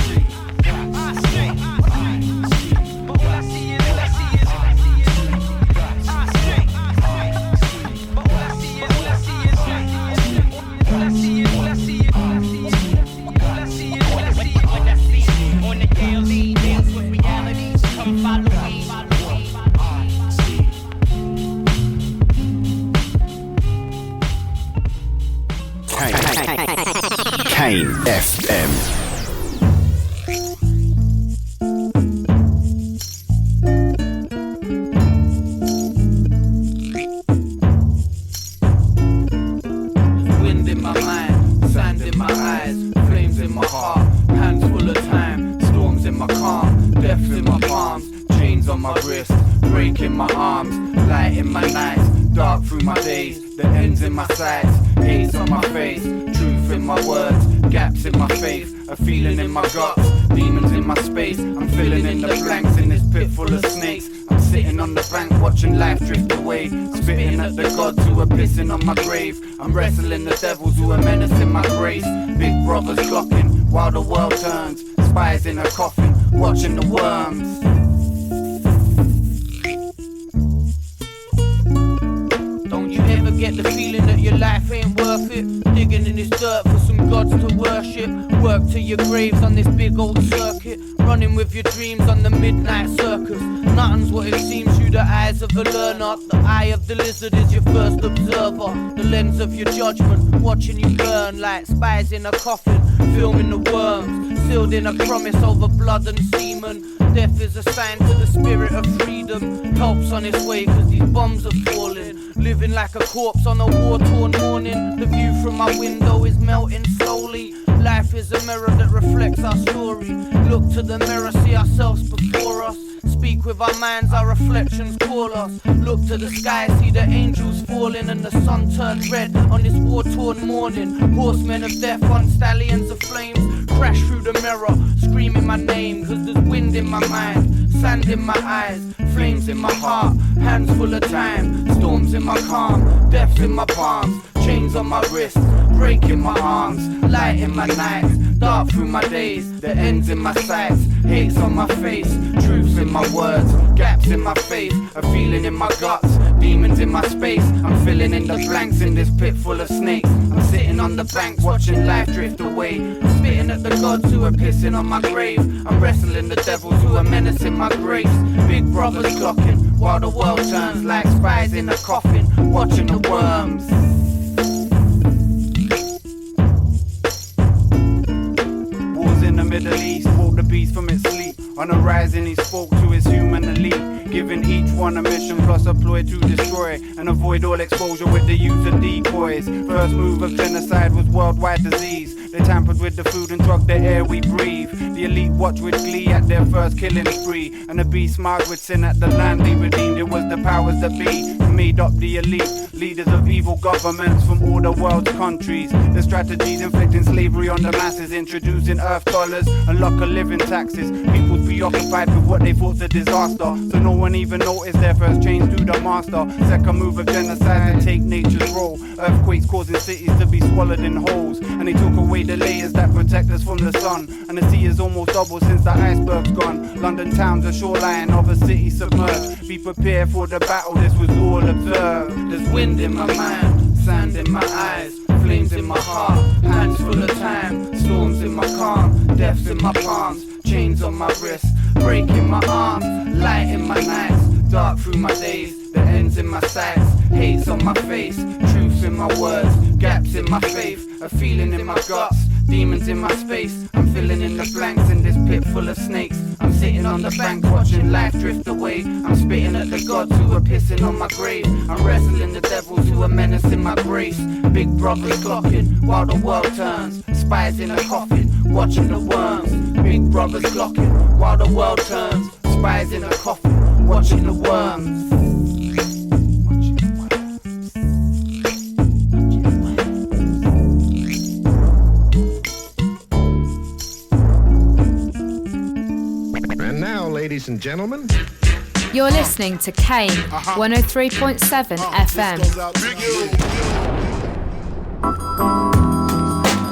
Speaker 9: Kane FM.
Speaker 6: Wind in my mind, sand in my eyes, flames in my heart, hands full of time, storms in my calm, death in my palms, chains on my wrist, break in my arms, light in my nights, dark through my days, the ends in my sides, haze on my face, truth in my words, gaps in my faith, a feeling in my guts, demons in my space, I'm filling in the blanks in this pit full of snakes, I'm sitting on the bank watching life drift away, spitting at the gods who are pissing on my grave, I'm wrestling the devils who are menacing my grace, big brothers clocking while the world turns, spies in a coffin, watching the worms. Ever get the feeling that your life ain't worth it? Digging in this dirt for some gods to worship. Work to your graves on this big old circuit. Running with your dreams on the midnight circus. Nothing's what it seems through the eyes of a learner. The eye of the lizard is your first observer. The lens of your judgment, watching you burn like spies in a coffin, filming the worms. Sealed in a promise over blood and semen. Death is a sign to the spirit of freedom. Help's on its way cause these bombs are falling. Living like a corpse on a war-torn morning. The view from my window is melting slowly. Life is a mirror that reflects our story. Look to the mirror, see ourselves before us. Speak with our minds, our reflections call us. Look to the sky, see the angels falling and the sun turn red on this war-torn morning. Horsemen of death on stallions of flames crash through the mirror, screaming my name. Cause there's wind in my mind, sand in my eyes, flames in my heart, hands full of time, storms in my calm, death in my palms, chains on my wrist, break in my arms, light in my nights, dark through my days, the ends in my sights, hates on my face, truths in my words, gaps in my faith, a feeling in my guts, demons in my space, I'm filling in the blanks in this pit full of snakes, I'm sitting on the bank watching life drift away, I'm spitting at the gods who are pissing on my grave, I'm wrestling the devils who are menacing my grace, big brothers clocking while the world turns like spies in a coffin, watching the worms. In the Middle East, woke the beast from its sleep. On the rising, he spoke to his human elite.
Speaker 12: giving each one a mission plus a ploy to destroy and avoid all exposure with the use of decoys. First move of genocide was worldwide disease. They tampered with the food and drugged the air we breathe. The elite watch with glee at their first killing spree, and the beast smiled with sin at the land they redeemed. It was the powers that be who made up the elite, leaders of evil governments from all the world's countries. The strategies inflicting slavery on the masses, introducing earth dollars and locker living taxes. People preoccupied with what they thought's a disaster, so no one even noticed their first change to the master. Second move of genocide to take nature's role. Earthquakes causing cities to be swallowed in holes, and they took away the layers that protect us from the sun. And the sea is almost double since the iceberg's gone. London town's a shoreline of a city submerged. Be prepared for the battle, this was all observed. There's wind in my mind, sand in my eyes, flames in my heart, hands full of time, storms in my calm, deaths in my palms, chains on my wrists, breaking my arms, light in my nights, dark through my days, the ends in my sights, hates on my face, truth in my words, gaps in my faith, a feeling in my guts, demons in my space. I'm filling in the blanks in this pit full of snakes. I'm sitting on the bank watching life drift away. I'm spitting at the gods who are pissing on my grave. I'm wrestling the devils who are menacing my grace. Big brothers clocking while the world turns. Spies in a coffin watching the worms. Big brothers clocking while the world turns. Spies in a coffin watching the worms.
Speaker 15: Ladies and gentlemen,
Speaker 16: you're listening to Kane 103.7 FM.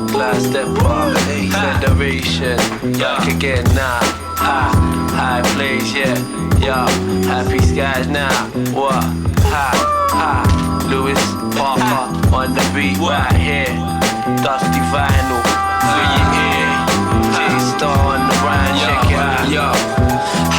Speaker 18: Class step up, federation, back again now. High place, yeah, happy skies now. What? Lewis Parker on the beat right here. Dusty vinyl for your ear. Jehst on the rhyme, check it out, yo.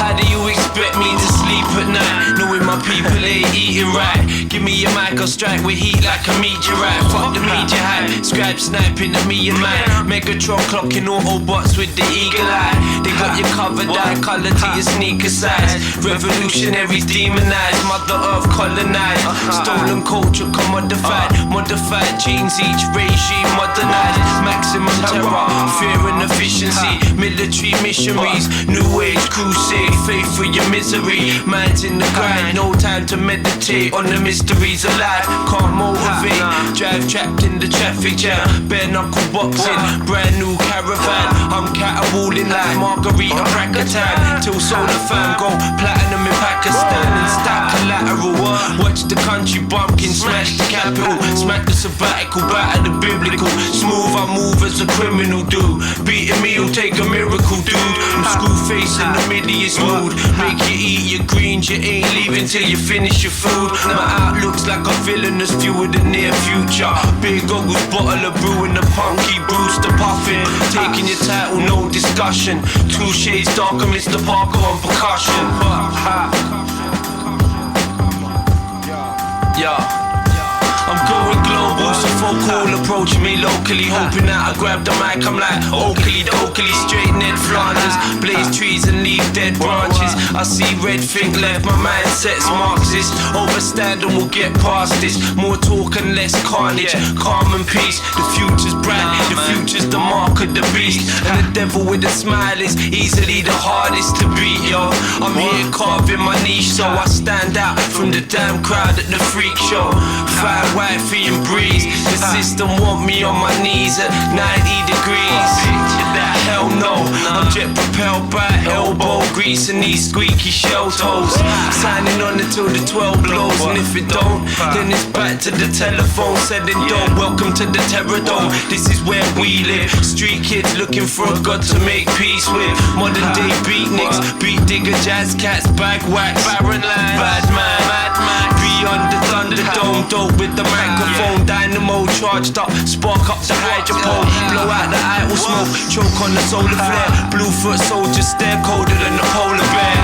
Speaker 18: How do you expect me to sleep at night, knowing my people ain't eating right? Give me a mic, I'll strike with heat like a meteorite. Fuck the media hype, scribe sniping at me and mine. Megatron clocking Autobots with the eagle eye. They got you covered, eye colour to your sneaker size. Revolutionaries demonized, Mother Earth colonized. Stolen culture commodified, modified genes, each regime modernized. Maximum terror, fear and efficiency. Military missionaries, new age crusade. Faith for your misery, minds in the grind. No time to meditate on the mysteries of life. Can't motivate, drive trapped in the traffic jam. Bare knuckle boxing, brand new caravan. I'm caterwauling like Margarita Brackatan. Till solar fan go platinum in Pakistan and stack collateral. Watch the country bumpkin, smash the capital. Smack the sabbatical, batter the biblical. Smooth I move as a criminal do. Beating me will take a miracle, dude. I'm screw face in the midiest mood. Make you eat your greens, you ain't leaving till you finish your food. My outlook's like a villainous view of the near future. Big goggles, bottle of brew and the punky Brewster puffin'. Taking your title, no discussion. 2 shades darker, Mr. Parker on percussion. I'm going global, so folk all approach me locally. Hoping that I grab the mic, I'm like Oakley, straight Ned Flanders. Blaze trees and leave dead branches. I see red, think left, my mindset's Marxist. Overstand and we'll get past this. More talk and less carnage, calm and peace. The future's bright, the future's the mark of the beast. And the devil with a smile is easily the hardest to beat, yo. I'm here carving my niche, so I stand out from the damn crowd at the freak show. Fire wifey and breeze. The system want me on my knees at 90 degrees. Hell no, I'm jet propelled by elbow, greasing these squeaky shell toes. Signing on until the 12 blows, and if it don't, then it's back to the telephone. Said it don't, welcome to the terror dome. This is where we live. Street kids looking for a god to make peace with. Modern day beatniks, beat digger, jazz cats, bag wax, barren land, bad man. Beyond the Thunderdome, dope with the microphone, dynamo charged up, spark up the hydropole, blow out the idle smoke, choke on the solar flare, Bluefoot soldier stare colder than the polar bear.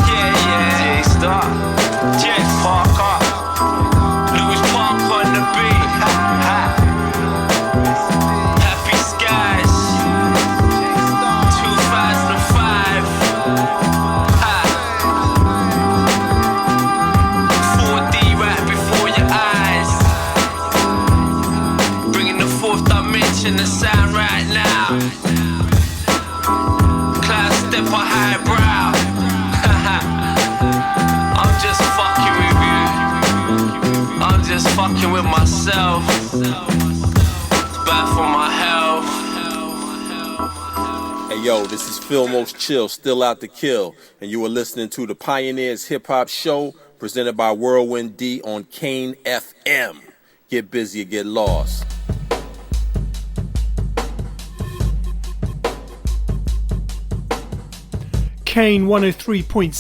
Speaker 18: Jehst, Jehst Parker, Lewis Park on the beat. Happy skies, 2005. right now. Class step on high brow. I'm just fucking with you. I'm just fucking with myself. It's bad for my health.
Speaker 15: Hey yo, this is Phil Most Chill, still out to kill, and you are listening to the Pioneers Hip Hop Show presented by Whirlwind D on Kane FM. Get busy or get lost.
Speaker 8: Kane 103.7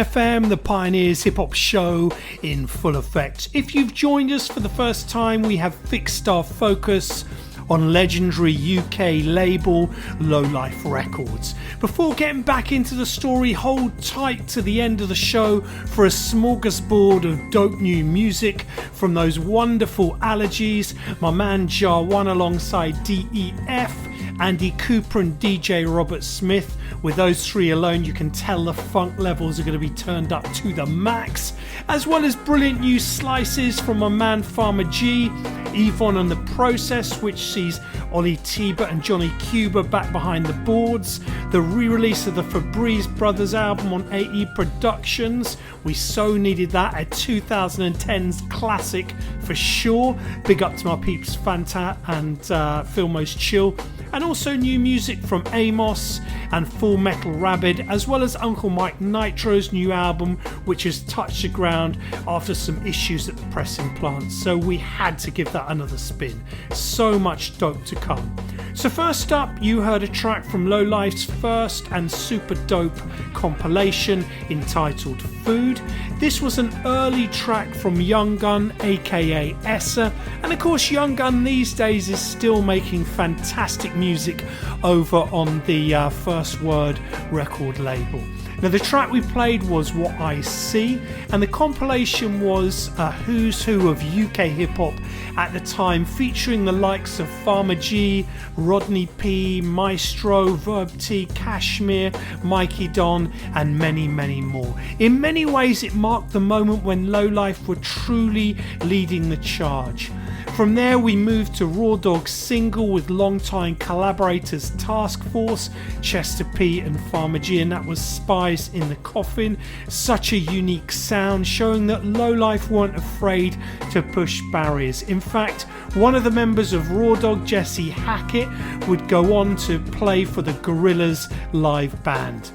Speaker 8: FM, the Pioneers Hip Hop Show in full effect. If you've joined us for the first time, we have fixed our focus on legendary UK label Low Life Records. Before getting back into the story, hold tight to the end of the show for a smorgasbord of dope new music from those wonderful Allergies, my man Jarwan alongside DEF, Andy Cooper and DJ Robert Smith. With those three alone, you can tell the funk levels are going to be turned up to the max, as well as brilliant new slices from my man Farmer G, Yvonne and the Process, which sees Ollie Tiebert and Johnny Cuba back behind the boards, the re-release of the Fabrice Brothers album on AE Productions. We so needed that, a 2010's classic for sure. Big up to my peeps Fanta and Phil Most Chill. And also new music from Amos and Full Metal Rabid, as well as Uncle Mike Nitro's new album, which has touched the ground after some issues at the pressing plant. So we had to give that another spin. So much dope to come. So first up, you heard a track from Low Life's first and super dope compilation entitled Food. This was an early track from Young Gun, aka Essa, and of course Young Gun these days is still making fantastic music over on the First Word record label. Now the track we played was What I See, and the compilation was a who's who of UK hip hop at the time, featuring the likes of Farmer G, Rodney P, Maestro, Verb T, Kashmir, Mikey Don, and many, many more. In many ways it marked the moment when Low Life were truly leading the charge. From there we moved to Raw Dog's single with longtime collaborators Taskforce, Chester P and Farmer G, and that was Spies in the Coffin. Such a unique sound, showing that Low Life weren't afraid to push barriers. In fact, one of the members of Raw Dog, Jesse Hackett, would go on to play for the Gorillaz live band.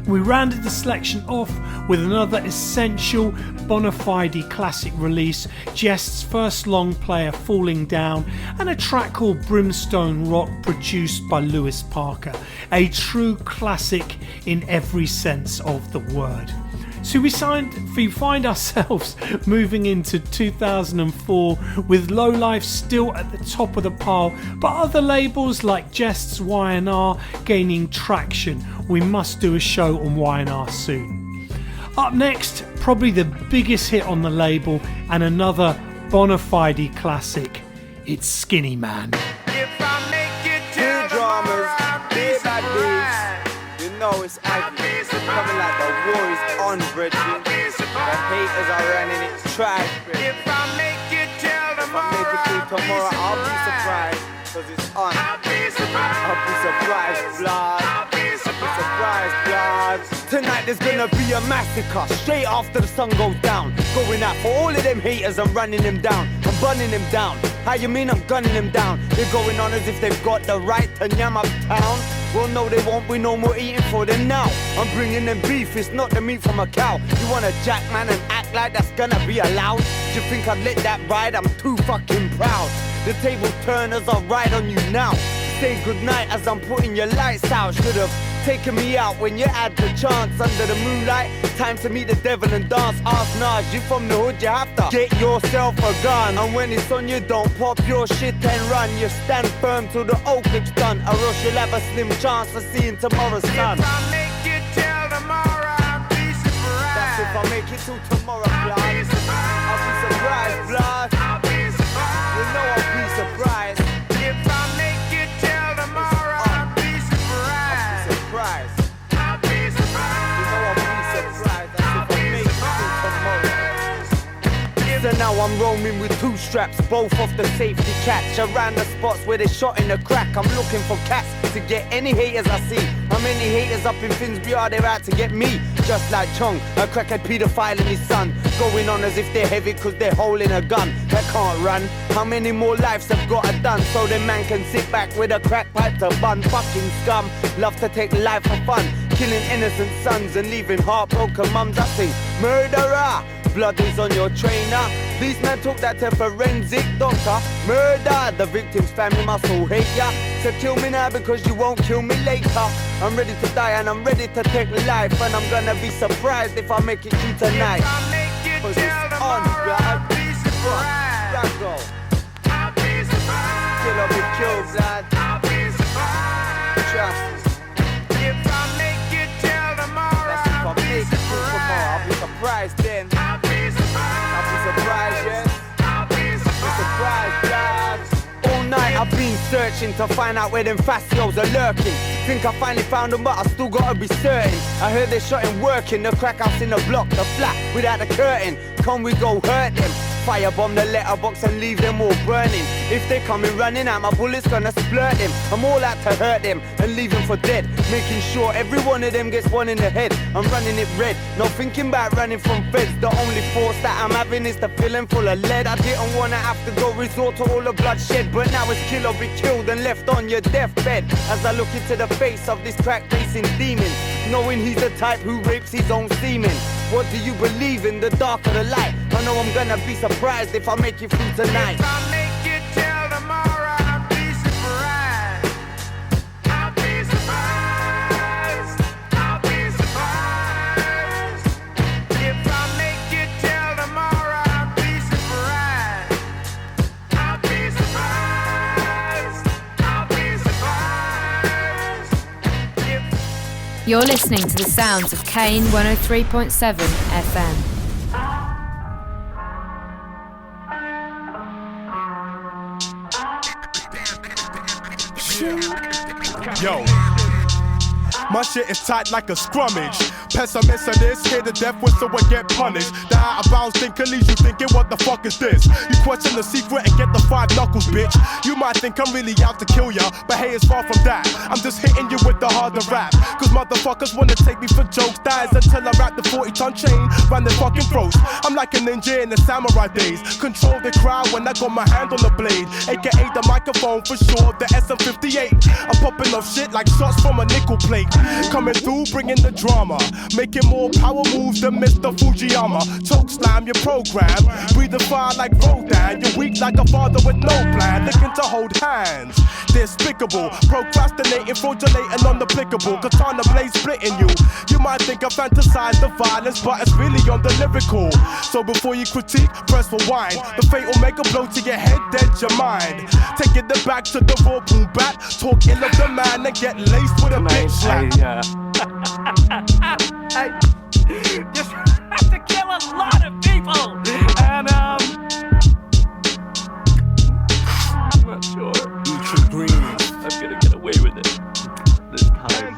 Speaker 8: We rounded the selection off with another essential bona fide classic release, Jehst's first long player Falling Down, and a track called Brimstone Rock produced by Lewis Parker, a true classic in every sense of the word. So we find ourselves moving into 2004 with Low Life still at the top of the pile, but other labels like Jehst's Y&R gaining traction. We must do a show on Y&R soon. Up next, probably the biggest hit on the label and another bona fide classic. It's Skinny Man.
Speaker 23: Two drummers, big bad beats. You know it's agony. Coming like the war is on, brethren. The haters are running it trash, brethren. If I make it till tomorrow, I'll be surprised, cause it's on. I'll be surprised, blood. I'll be surprised, blood. Tonight there's gonna be a massacre, straight after the sun goes down. Going out for all of them haters, I'm running them down. I'm bunning them down. How you mean I'm gunning them down? They're going on as if they've got the right to yam up town. Well, no, they won't be no more eating for them now. I'm bringing them beef, it's not the meat from a cow. You wanna jack man and act like that's gonna be allowed? Do you think I'd let that ride? I'm too fucking proud. The table turners are right on you now. Say goodnight as I'm putting your lights out. Should've taken me out when you had the chance. Under the moonlight, time to meet the devil and dance. Ask Nas, you from the hood, you have to get yourself a gun. And when it's on you, don't pop your shit and run. You stand firm till the oak looks done, or else you'll have a slim chance of seeing tomorrow's sun. If I make it till tomorrow, I'll be surprised. That's if I make it till tomorrow, blood. I'll be surprised, blood. You know I'll be surprised. If I make it till tomorrow, I'll be surprised. I'll be surprised. You know I'll be surprised. That's if I make it till tomorrow. So now I'm roaming
Speaker 6: Running with two straps, both off the safety catch. Around the spots where they shot in the crack. I'm looking for cats to get any haters I see. How many haters up in Finsbury are there out to get me? Just like Chong, a crackhead paedophile and his son. Going on as if they're heavy cause they're holding a gun. That can't run. How many more lives have got it done? So the man can sit back with a crack pipe to bun. Fucking scum, love to take life for fun. Killing innocent sons and leaving heartbroken mums. I sing murderer, blood is on your trainer. These men took that to forensic doctor. Murder, the victim's family must all hate ya. So kill me now because you won't kill me later. I'm ready to die and I'm ready to take life. And I'm gonna be surprised if I make it through tonight. Cause it's on, I'll be surprised. I'll be surprised. Kill or be killed, lad. I'll be surprised. Trust. If I make it till tomorrow, I'll be surprised. I'll be surprised then. I'll be surprised. I'll be surprised, yes. I'll be surprised, guys. All night I've been searching to find out where them facios are lurking. Think I finally found them, but I still gotta be certain. I heard they shot him working the crack house in the block, the flat without a curtain. Can we go hurt them? Firebomb the letterbox and leave them all burning. If they coming running out, my bullets gonna splurt them. I'm all out to hurt them and leave them for dead. Making sure every one of them gets one in the head. I'm running it red, not thinking about running from feds. The only thoughts that I'm having is the feeling full of lead. I didn't wanna have to go resort to all the bloodshed, but now it's kill or be killed and left on your deathbed. As I look into the face of this crack-facing demon, knowing he's the type who rapes his own semen. What do you believe in, the dark or the light? I know I'm gonna be surprised if I make it through tonight. If I make it till tomorrow, I'll be surprised. I'll be surprised. I'll be surprised. If I make it till tomorrow, I'll be surprised. I'll be surprised. I'll be surprised.
Speaker 16: You're listening to the sounds of Kane 103.7 FM.
Speaker 3: Yo, my shit is tight like a scrummage. Pessimist of this, hear the death whistle and get punished. The out of bounds thinker leaves you thinking, what the fuck is this? You question the secret and get the 5 knuckles, bitch. You might think I'm really out to kill ya, but hey, it's far from that. I'm just hitting you with the harder rap. Cause motherfuckers wanna take me for jokes. Dies until I wrap the 40-ton chain round their fucking throats. I'm like a ninja in the samurai days. Control the crowd when I got my hand on the blade. AKA the microphone for sure, the SM58. I'm popping off shit like shots from a nickel plate. Coming through, bringing the drama. Making more power moves than Mr. Fujiyama. Choke slam your program. Breathe the fire like Rodan. You're weak like a father with no plan. Looking to hold hands. Despicable. Procrastinating, fraudulating, unapplicable. Katana blade splitting you. You might think I fantasize the violence, but it's really on the lyrical. So before you critique, press rewind. The fate will make a blow to your head, dead your mind. Taking it back to the raw boom bat. Talk ill of the man and get laced with a bitch slap.
Speaker 17: I just have to kill a lot of people, and I'm not sure.
Speaker 3: Eat your greens.
Speaker 17: I'm gonna get away with it this time.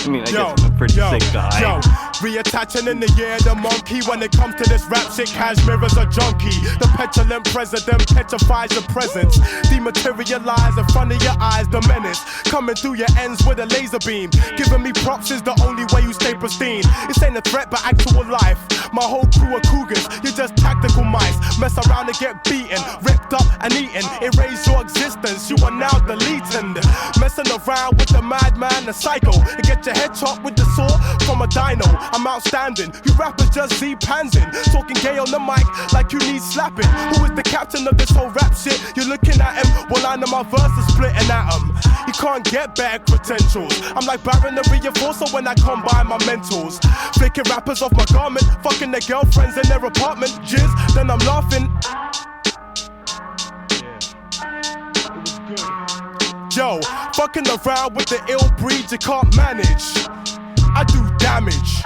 Speaker 17: I mean, I guess I'm a pretty sick guy.
Speaker 3: Reattaching in the year the monkey. When it comes to this rap shit, Cashmere's a junkie. The petulant president petrifies your presence. Dematerialize in front of your eyes, the menace. Coming through your ends with a laser beam. Giving me props is the only way you stay pristine. This ain't a threat but actual life. My whole crew are cougars, you're just tactical mice. Mess around and get beaten, ripped up and eaten. Erase your existence, you are now deleting. Messing around with the madman, the psycho. And get your head chopped with the sword from a dino. I'm outstanding, you rappers just see pansin. Talking gay on the mic like you need slapping. Who is the captain of this whole rap shit? You're looking at him, well I know my verse is splitting at him. You can't get bad credentials. I'm like Baron the Reinforcer when I combine my mentals. Flicking rappers off my garment, fucking their girlfriends in their apartment. Jizz, then I'm laughing. Yo, fucking around with the ill breed you can't manage. I do damage.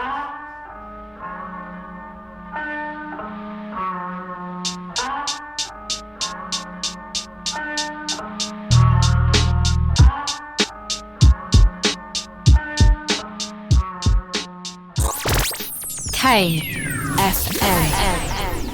Speaker 16: Kane FM.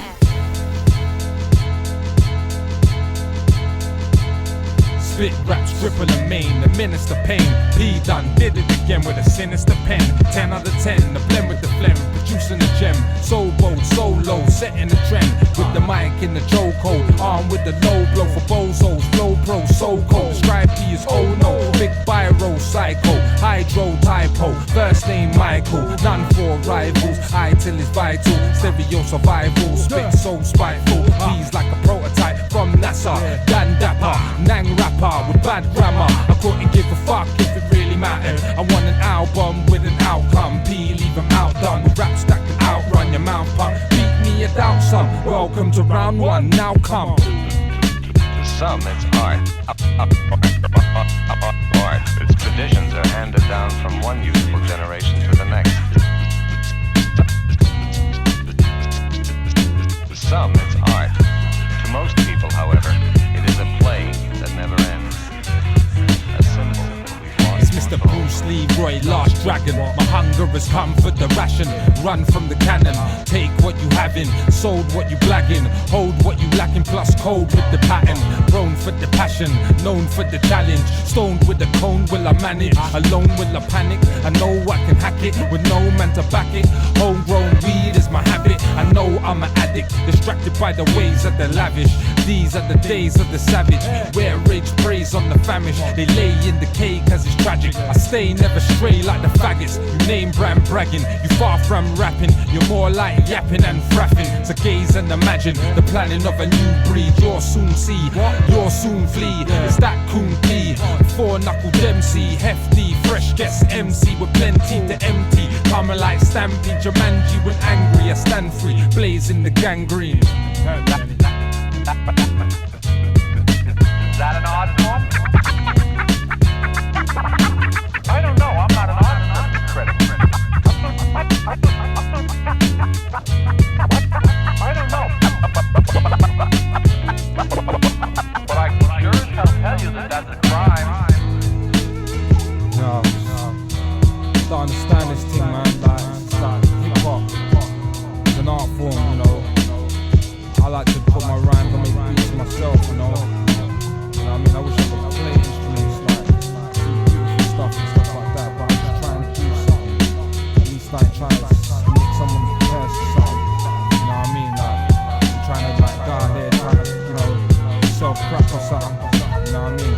Speaker 14: Spit raps, triple and main, administer pain. P done, did it again with a sinister pen. 10 out of 10, the blend with the phlegm, producing a gem. Soul bold, solo, setting the trend. With the mic in the chokehold, armed with the low blow for bozos. Flow pro, so cold. Scribe P is oh no. Big biro, psycho, hydro typo. First name Michael, none for rivals. I till it's vital, stereo survival. Spit so spiteful, P's like a prototype from NASA. Dan Dapper, Nang rapper with bad grammar. I couldn't give a fuck if it really mattered. I want an album with an outcome. P, leave them outdone. With raps that can outrun your mouth pump. Beat me without some. Welcome to round one, now come.
Speaker 19: To some, it's art. Art. Its traditions are handed down from one youthful generation to the next. To some, it's art. To most people, however, it is a play that never ends. A symbol.
Speaker 14: It's Mr. Bruce Lee, Roy, Last Dragon. My hunger has come for the ration. Run from the cannon. Take what you having, sold what you blagging. Hold what you lacking, plus code with the pattern. Grown for the passion, known for the challenge. Stoned with the cone, will I manage? Alone will I panic? I know I can hack it with no man to back it. Homegrown weed is my habit. I know I'm an addict, distracted by the ways of the lavish. These are the days of the savage, where rage preys on the famished. They lay in the cave cause it's tragic. I stay never stray like the faggots. You name brand bragging, you far from rapping. You're more like yapping and frapping. So gaze and imagine the planning of a new breed. You'll soon see, you'll soon flee. It's that coon P, 4-knuckle Dempsey. Hefty, fresh guest MC with plenty to empty. Coming like Stampede, Jumanji when angry. I stand free, blazing the gangrene.
Speaker 4: Is that an odd one? I don't know, I'm not an odd critic. I don't know. But I sure as hell tell you that that's a crime.
Speaker 14: No, don't understand this thing, man. Like, it's like hip-hop. It's an art form, you know. I like to put my rhymes on my beats myself, you know. You know what I mean? I wish I could play instruments, like do beautiful stuff and stuff like that, but I'm just trying to do something. At least like trying to make someone curse or something. You know what I mean? Like, I'm trying to like go out there, trying to, you know, sell crack or something. You know what I mean?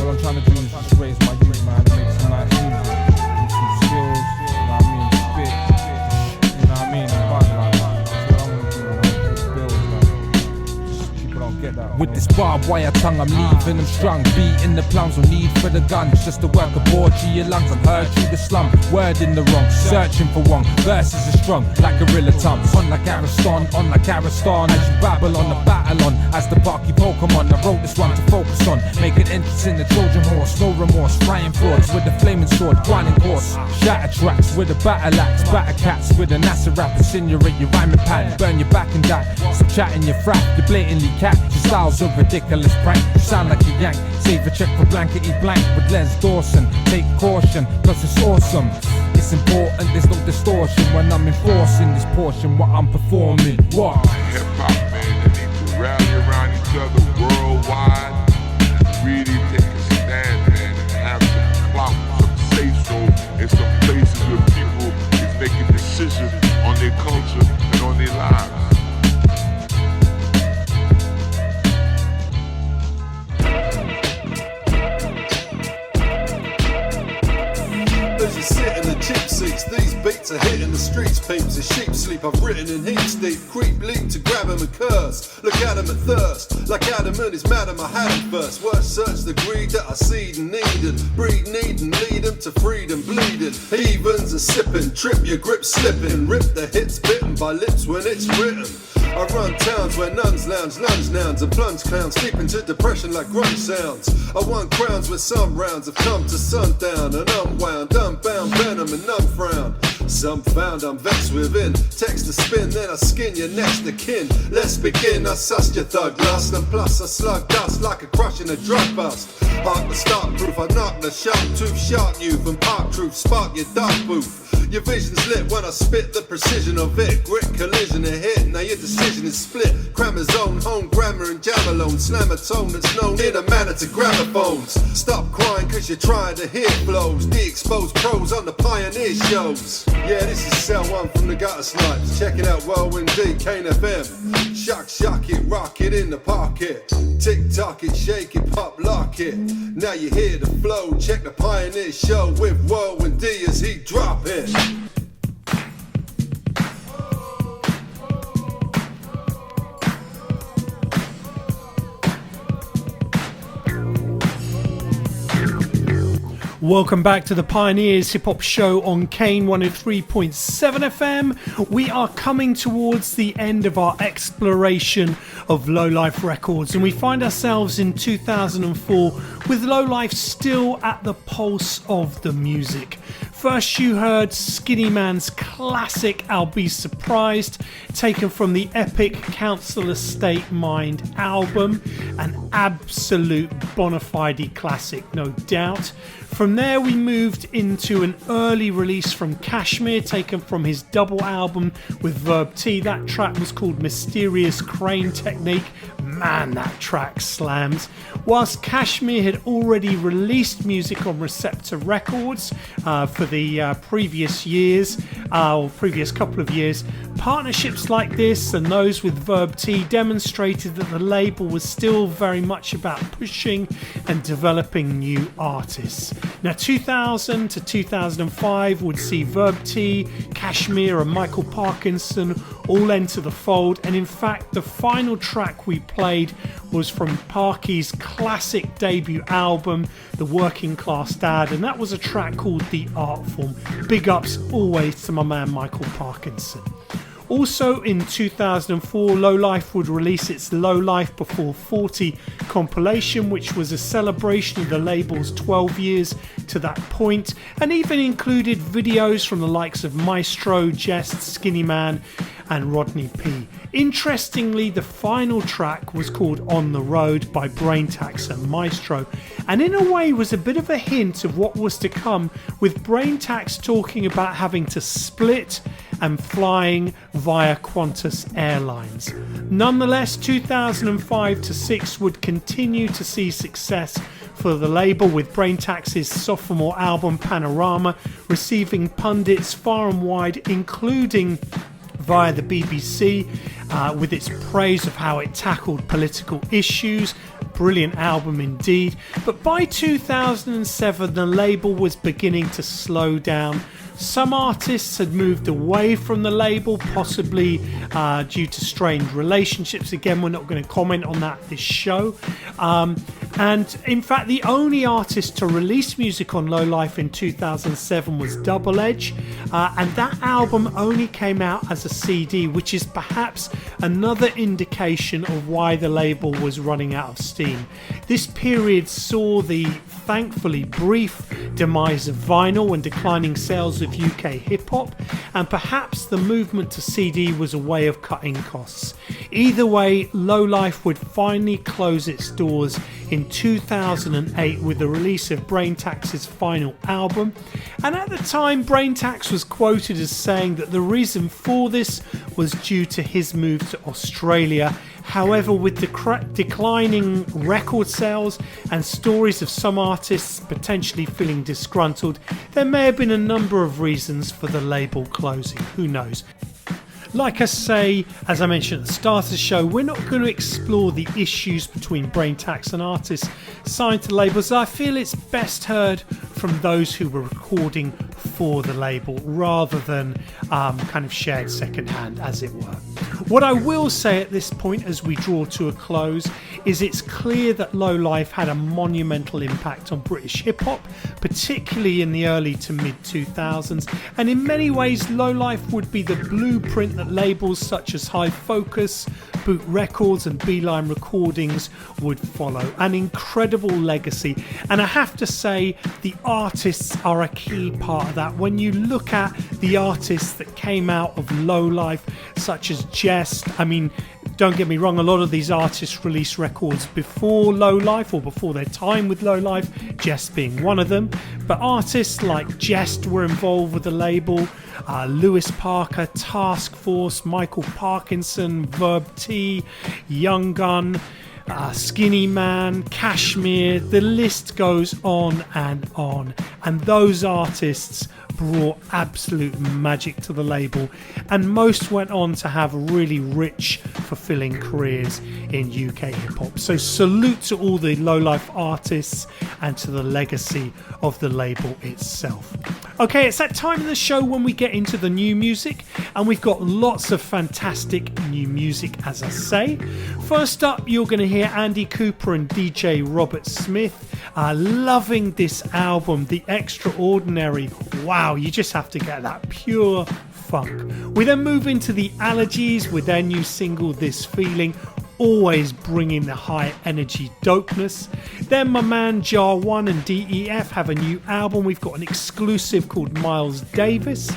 Speaker 14: All I'm trying to do is just raise my youth, man, and make some nice music. Do some skills, you know what I mean? Spit, you know what I mean? But like, that's what I want to do, man. Pay bills, man. Just people don't get that. With this barbed wire tongue, I'm leaving them strung. Beating the plums, no need for the guns. Just to work aboard to your lungs. I'm heard through the slum, word in the wrong. Searching for one, verses are strong like gorilla tongues. On like Ariston, on like Ariston. As you babble on the battle on, as the barky Pokemon. I wrote this one to focus on. Make an entrance in the Trojan horse. No remorse, flying frauds with a flaming sword. Grinding horse, shatter tracks with a battle axe. Batter cats with a NASA rap. Insinuate your rhyming pan. Burn your back and die. Stop chatting your frap. You blatantly cat. Your style's a ridiculous prank. You sound like a yank. Save a check for blankety blank with Les Dawson. Take caution, cause it's awesome. It's important, there's no distortion when I'm enforcing this portion, what I'm performing. What?
Speaker 20: Hip hop, man, they need to rally around each other worldwide. Really take a stand, man, and have some clout, some say-so in some places where people is making decisions on their culture and on their lives.
Speaker 21: As you sit in the cheap seats, these beats are hitting the streets. Peeps as sheep sleep, I've written in heaps deep. Creep leap to grab him and curse. Look at him and thirst. Like Adam and his madam, I had him first. Word search the greed that I seed and needed. Breed, need and lead him to freedom bleeding. Heathens are sipping, trip your grip slipping. Rip the hits bitten by lips when it's written. I run towns where nuns lounge, lunge nouns and plunge clowns, deep into depression like grunge sounds. I won crowns where some rounds have come to sundown and unwound, unbound venom and unfrown. Some found I'm vexed within. Text to spin, then I skin your next to kin. Let's begin, I sussed your thug lust, and plus I slug dust like a crush in a drug bust. Heart the start proof, I knock the sharp tooth, shark youth and park truth, spark your dark booth. Your vision's lit when I spit the precision of it. Grit, collision, and hit. Now your decision is split. Crammer zone, home grammar and jam alone. Slam a tone that's known in a manner to gramophones. Stop crying cause you're trying to hear flows. The exposed pros on the Pioneer shows. Yeah, this is Cell 1 from the Gutter Snipes. Check it out, Whirlwind D, Kane FM. Shock it, rock it in the pocket. Tick tock it, shake it, pop, lock it. Now you hear the flow. Check the Pioneer show with Whirlwind D as he drop it.
Speaker 8: Welcome back to the Pioneers Hip Hop Show on Kane 103.7 FM. We are coming towards the end of our exploration of Low Life Records, and we find ourselves in 2004 with Low Life still at the pulse of the music. First you heard Skinny Man's classic I'll Be Surprised, taken from the epic Council Estate Mind album, an absolute bona fide classic, no doubt. From there we moved into an early release from Kashmir, taken from his double album with Verb T. That track was called Mysterious Crane Technique. Man, that track slams. Whilst Kashmir had already released music on Receptor Records for the previous years, or previous couple of years, partnerships like this and those with Verb T demonstrated that the label was still very much about pushing and developing new artists. Now 2000 to 2005 would see Verb T, Kashmir and Michael Parkinson all enter the fold, and in fact the final track we played was from Parky's classic debut album, The Working Class Dad, and that was a track called The Art Form. Big ups always to my man Michael Parkinson. Also in 2004, Low Life would release its Low Life Before 40 compilation, which was a celebration of the label's 12 years to that point, and even included videos from the likes of Maestro, Jehst, Skinny Man and Rodney P. Interestingly, the final track was called On the Road by Braintax and Maestro, and in a way was a bit of a hint of what was to come, with Braintax talking about having to split and flying via Qantas Airlines. Nonetheless, 2005 to 6 would continue to see success for the label, with Braintax's sophomore album Panorama receiving pundits far and wide, including via the BBC, with its praise of how it tackled political issues. Brilliant album indeed. But by 2007 the label was beginning to slow down. Some artists had moved away from the label, possibly due to strained relationships. Again, we're not going to comment on that this show. And in fact, the only artist to release music on Low Life in 2007 was Double Edge, and that album only came out as a CD, which is perhaps another indication of why the label was running out of steam. This period saw the thankfully brief demise of vinyl and declining sales of UK hip-hop, and perhaps the movement to CD was a way of cutting costs. Either way, Low Life would finally close its doors in 2008 with the release of Braintax's final album, and at the time Braintax was quoted as saying that the reason for this was due to his move to Australia. However, with declining record sales and stories of some artists potentially feeling disgruntled, there may have been a number of reasons for the label closing. Who knows? Like I say, as I mentioned at the start of the show, we're not going to explore the issues between Braintax and artists signed to labels. I feel it's best heard from those who were recording for the label rather than kind of shared secondhand, as it were. What I will say at this point as we draw to a close is it's clear that Low Life had a monumental impact on British hip-hop, particularly in the early to mid-2000s, and in many ways Low Life would be the blueprint that labels such as High Focus, Boot Records and Beeline Recordings would follow. An incredible legacy, and I have to say the artists are a key part of that. When you look at the artists that came out of Low Life, such as Jehst, I mean, Don't get me wrong, a lot of these artists released records before Low Life or before their time with Low Life, Jehst being one of them. But artists like Jehst were involved with the label, Lewis Parker, Taskforce, Michael Parkinson, Verb T, Young Gun, Skinny Man, Kashmir, the list goes on. And those artists brought absolute magic to the label, and most went on to have really rich, fulfilling careers in UK hip-hop. So salute to all the Low Life artists and to the legacy of the label itself. Okay, it's that time in the show when we get into the new music, and we've got lots of fantastic new music, as I say. First up, you're going to hear Andy Cooper and DJ Robert Smith. Loving this album, The Extraordinary. Wow, you just have to get that pure funk. We then move into the Allergies with their new single, This Feeling, always bringing the high energy dopeness. Then my man Jar 1 and DEF have a new album. We've got an exclusive called Miles Davis.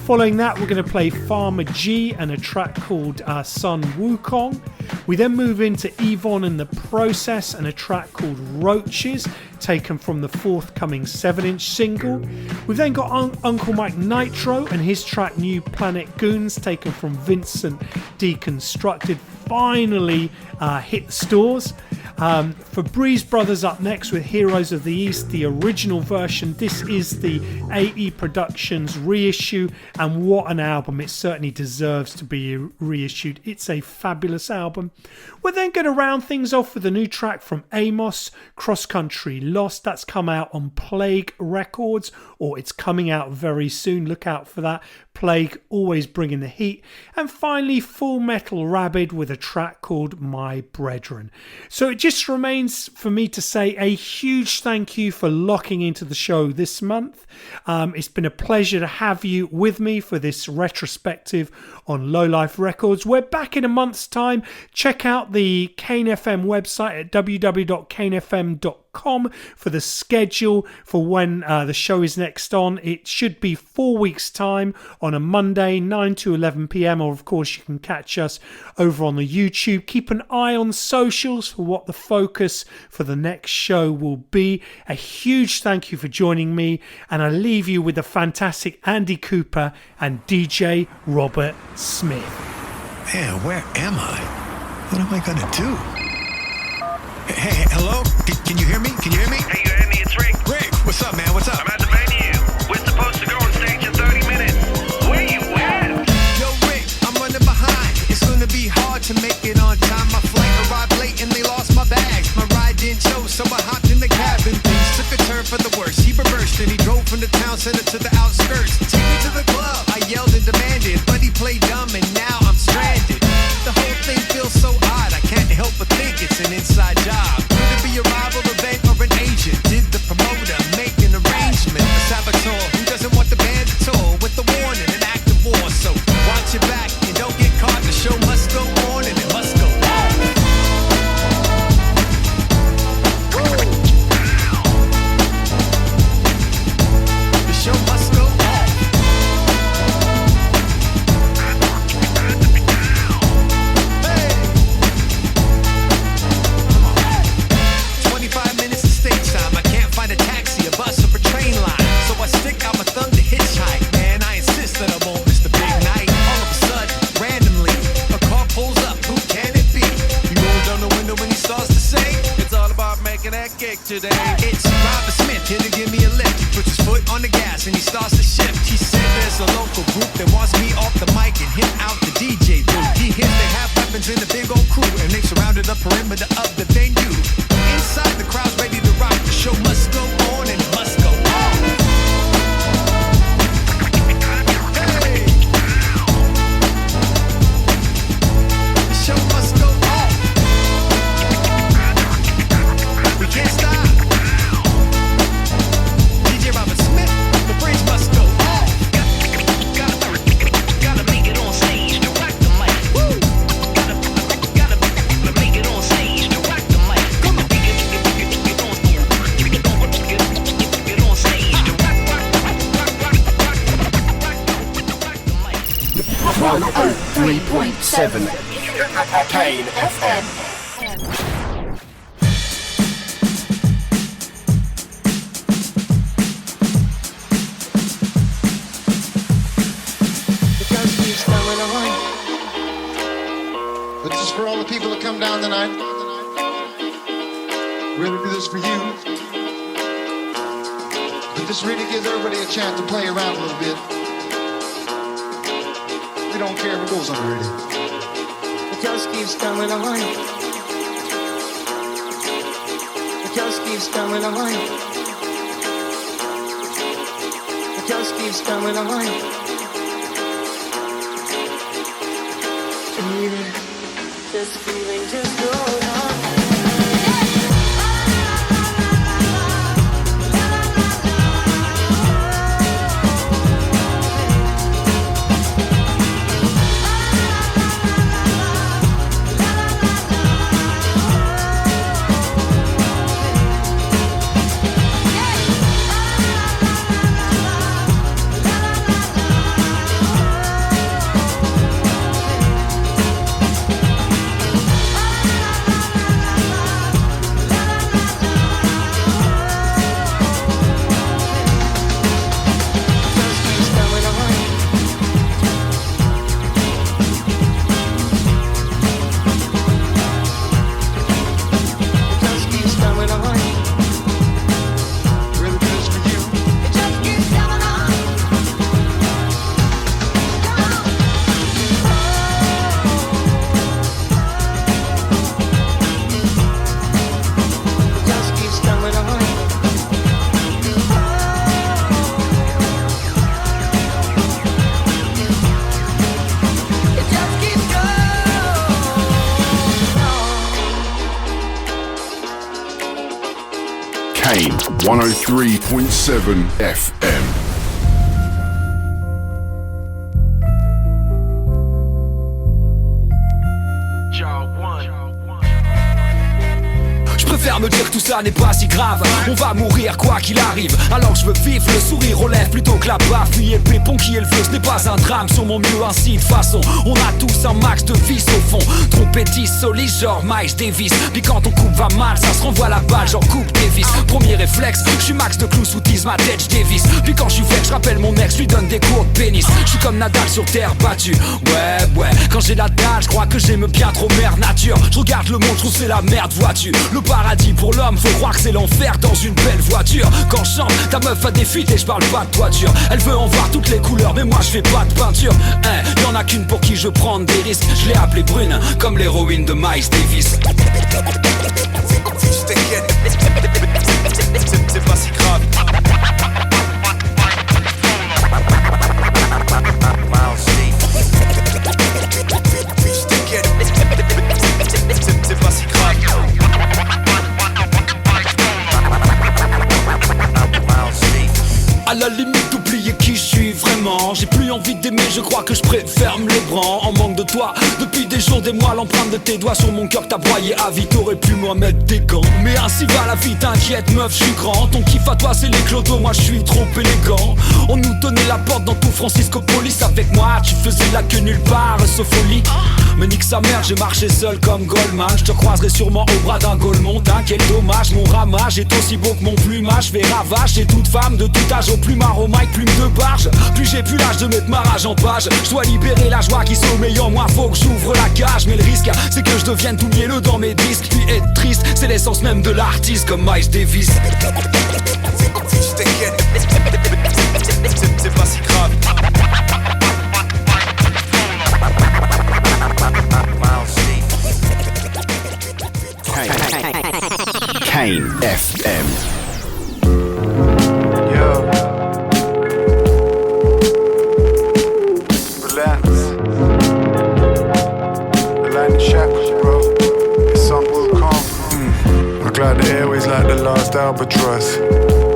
Speaker 8: Following that, we're going to play Farmer G and a track called Sun Wukong. We then move into Yvonne and the Process and a track called Roaches, taken from the forthcoming 7-inch single. We've then got Uncle Mike Nitro and his track New Planet Goons, taken from Vincent Deconstructed, finally hit the stores. For Breeze Brothers up next with Heroes of the East, the original version. This is the AE Productions reissue, and what an album. It certainly deserves to be reissued. It's a fabulous album. We're then going to round things off with a new track from Amos, Cross Country Lost. That's come out on Plague Records, or it's coming out very soon. Look out for that. Plague always bringing the heat. And finally, Full Metal Rabid with a track called My Brethren. So it just remains for me to say a huge thank you for locking into the show this month. It's been a pleasure to have you with me for this retrospective on Low Life Records. We're back in a month's time. Check out the Kane FM website at www.kanefm.com for the schedule for when the show is next on. It should be 4 weeks' time on a Monday, 9 to 11 p.m. Or, of course, you can catch us over on the YouTube. Keep an eye on socials for what the focus for the next show will be. A huge thank you for joining me, and I leave you with the fantastic Andy Cooper and DJ Robert Smith.
Speaker 1: Man, where am I? What am I going to do? Hey, hello? Can you hear me? Can you hear me?
Speaker 4: Hey, you hear me? It's Rick.
Speaker 1: Rick, what's up, man? What's up?
Speaker 4: I'm at the venue. We're supposed to go on stage in 30 minutes. Where you at?
Speaker 1: Yo, Rick, I'm running behind. It's gonna be hard to make it on time. My flight arrived late and they lost my bags. My ride didn't show, so I hopped in the cabin. Things took a turn for the worse. He reversed and he drove from the town center to the outskirts. Take me to the club. I yelled and demanded, but he played dumb and now I'm stranded. The whole thing feels so odd. I can't help but think it's an inside job. Could it be a rival event or an agent? Did the promoter make an arrangement? A saboteur who doesn't want the band to tour with the warning, an act of war. So watch your back and don't get caught. The show must go on and it must go on. The show must go on. 25 minutes of stage time. I can't find a taxi, a bus, or a train line. So I stick out my thumb to hitchhike. Man, I insist that I won't miss the big night. All of a sudden, randomly, a car pulls up. Who can it be? He rolls down the window and he starts to say,
Speaker 2: It's all about making that cake today.
Speaker 1: it's Robert Smith here to give me a lift. He puts his foot on the gas and he starts to shift. He said there's a local group that wants me off the mic and him out the DJ booth. He hears they have weapons in a big old crew and they surrounded the perimeter of the venue. Inside, the crowd's ready to rock. The show must go on and it must go on. Hey! The show must go on. We can't stop. DJ Robert Smith, the bridge must go on.
Speaker 4: Gotta make it on stage to rock the mic. Woo! Gotta make it on stage to rock the mic. Come on. Get on stage to rock the mic.
Speaker 9: 103.7 Kane FM.
Speaker 7: But this is for all the people that come down tonight. We're gonna do this for you. But this really gives everybody a chance to play around a little bit. We don't care if it goes on the radio.
Speaker 13: It just keeps coming on. It just keeps coming on. It just keeps coming on. This feeling just goes on.
Speaker 20: Kane 103.7 FM.
Speaker 22: Je préfère me dire que tout ça n'est pas si grave. On va mourir quoi qu'il arrive. Alors je veux vivre, le sourire aux lèvres plutôt que la baffe. Fuyez le pépon qui est le feu, ce n'est pas un drame. Sur mon mieux ainsi de façon. On a tous un max de vis au fond. Trompettiste soliste genre Miles Davis. Puis quand on coupe va mal, ça se renvoie la balle genre coupe Davis. Premier réflexe, je suis max de clous sous tease ma tête, je dévisse. Puis quand je suis vexé, je rappelle mon ex, lui donne des cours de pénis. Je suis comme Nadal sur terre battue. Ouais, quand j'ai la dalle, je crois que j'aime bien trop mère nature. Je regarde le monde, je trouve c'est la merde, vois-tu. Le paradis pour l'homme, faut croire que c'est l'enfer dans une belle voiture. Quand je chante, ta meuf a des fuites et je parle pas de toiture. Elle veut en voir toutes les couleurs, mais moi je fais pas de peinture. Y'en a qu'une pour qui je prends des risques. Je l'ai appelée brune, comme l'héroïne de Miles Davis. T'inquiète, c'est pas si grave. C'est pas si grave. À la limite d'oublier qui je suis vraiment. J'ai plus envie d'aimer, je crois que je préfère me les branler. En manque de toi, depuis des jours, des mois. L'empreinte de tes doigts sur mon cœur que t'as broyé à vie. T'aurais pu moi mettre des gants. Mais ainsi va la vie, t'inquiète meuf, je suis grand. Ton kiff à toi c'est les clodos, moi je suis trop élégant. On nous tenait la porte dans tout Franciscopolis. Avec moi tu faisais la queue nulle part, sauf au lit. Mais nique sa mère, j'ai marché seul comme Goldman. Je te croiserai sûrement au bras d'un Goldmontain. Quel dommage, mon ramage est aussi beau que mon plumage. Fait ravage chez toute femme de tout âge. Au plumard, au mic, plume de barge. Plus j'ai plus l'âge de mettre ma rage en page. Je dois libérer la joie qui sommeille en moi. Faut que j'ouvre la cage. Mais le risque, c'est que je devienne tout mielleux dans mes disques. Puis être triste, c'est l'essence même de l'artiste. Comme Miles Davis. T'inquiète, c'est pas si grave.
Speaker 9: Kane FM.
Speaker 12: Yo. Relax. Align the shackles, bro. The sun will come. I glide the airways like the last albatross.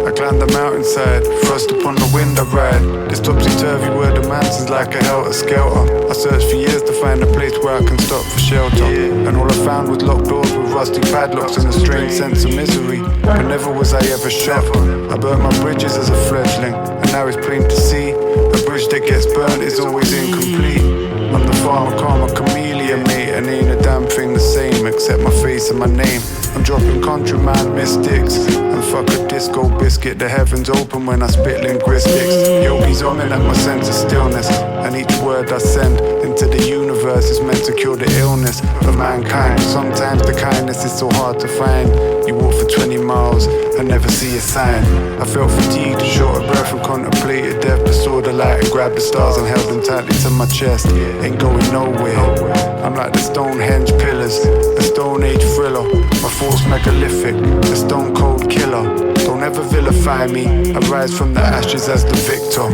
Speaker 12: I climb the mountainside, thrust upon the wind I ride. This topsy-turvy world of mountains like a helter-skelter. I searched for years to find a place where I can stop for shelter. And all I found was locked doors with rusty padlocks and a strange sense of misery. But never was I ever shocked. I burnt my bridges as a fledgling, and now it's plain to see. A bridge that gets burnt is always incomplete. I'm the farmer, karma, chameleon, mate, and ain't
Speaker 5: damn thing the same, except my face and my name. I'm dropping countryman mystics and fuck a disco biscuit. The heavens open when I spit linguistics. Yogis humming at my sense of stillness, and each word I send into the universe is meant to cure the illness of mankind. Sometimes the kindness is so hard to find. You walk for 20 miles and never see a sign. I felt fatigued, short of breath, and contemplated death, but saw the light and grabbed the stars and held them tightly to my chest. Ain't going nowhere. I'm like the Stonehenge pillars, a Stone Age thriller, a force megalithic, a stone cold killer. Don't ever vilify me, I rise from the ashes as the victor.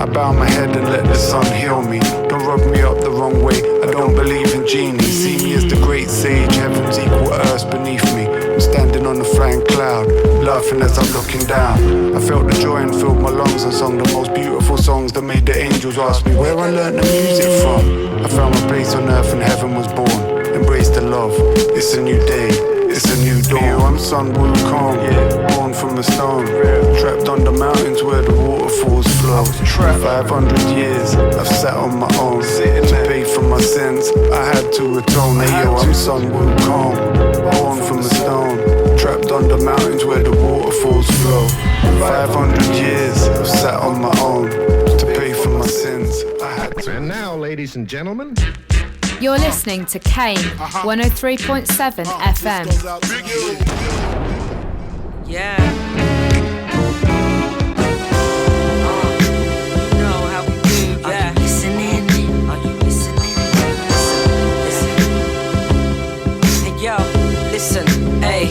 Speaker 5: I bow my head and let the sun heal me. Don't rub me up the wrong way, I don't believe in genies. See me as the great sage, heaven's equal earth beneath me. I'm standing on a flying cloud, laughing as I'm looking down. I felt the joy and filled my lungs and sung the most beautiful songs that made the angels ask me where I learned the music from. I found my place on earth and heaven was born. Embrace the love, it's a new day, it's a new dawn. I'm Sun Wukong, born from a stone, trapped under mountains where the waterfalls flow. 500 years, I've sat on my own, to pay for my sins, I had to atone. Hey yo, I'm Sun Wukong, born from a stone, trapped under mountains where the waterfalls flow. 500 years, I've sat on my own, to pay for my sins, I had to.
Speaker 10: And now, ladies and gentlemen,
Speaker 16: you're listening to Kane 103.7 FM.
Speaker 11: Yeah. You know how we do. Yeah. Are you listening? Are you listening? Listen. Hey yo, listen. Hey.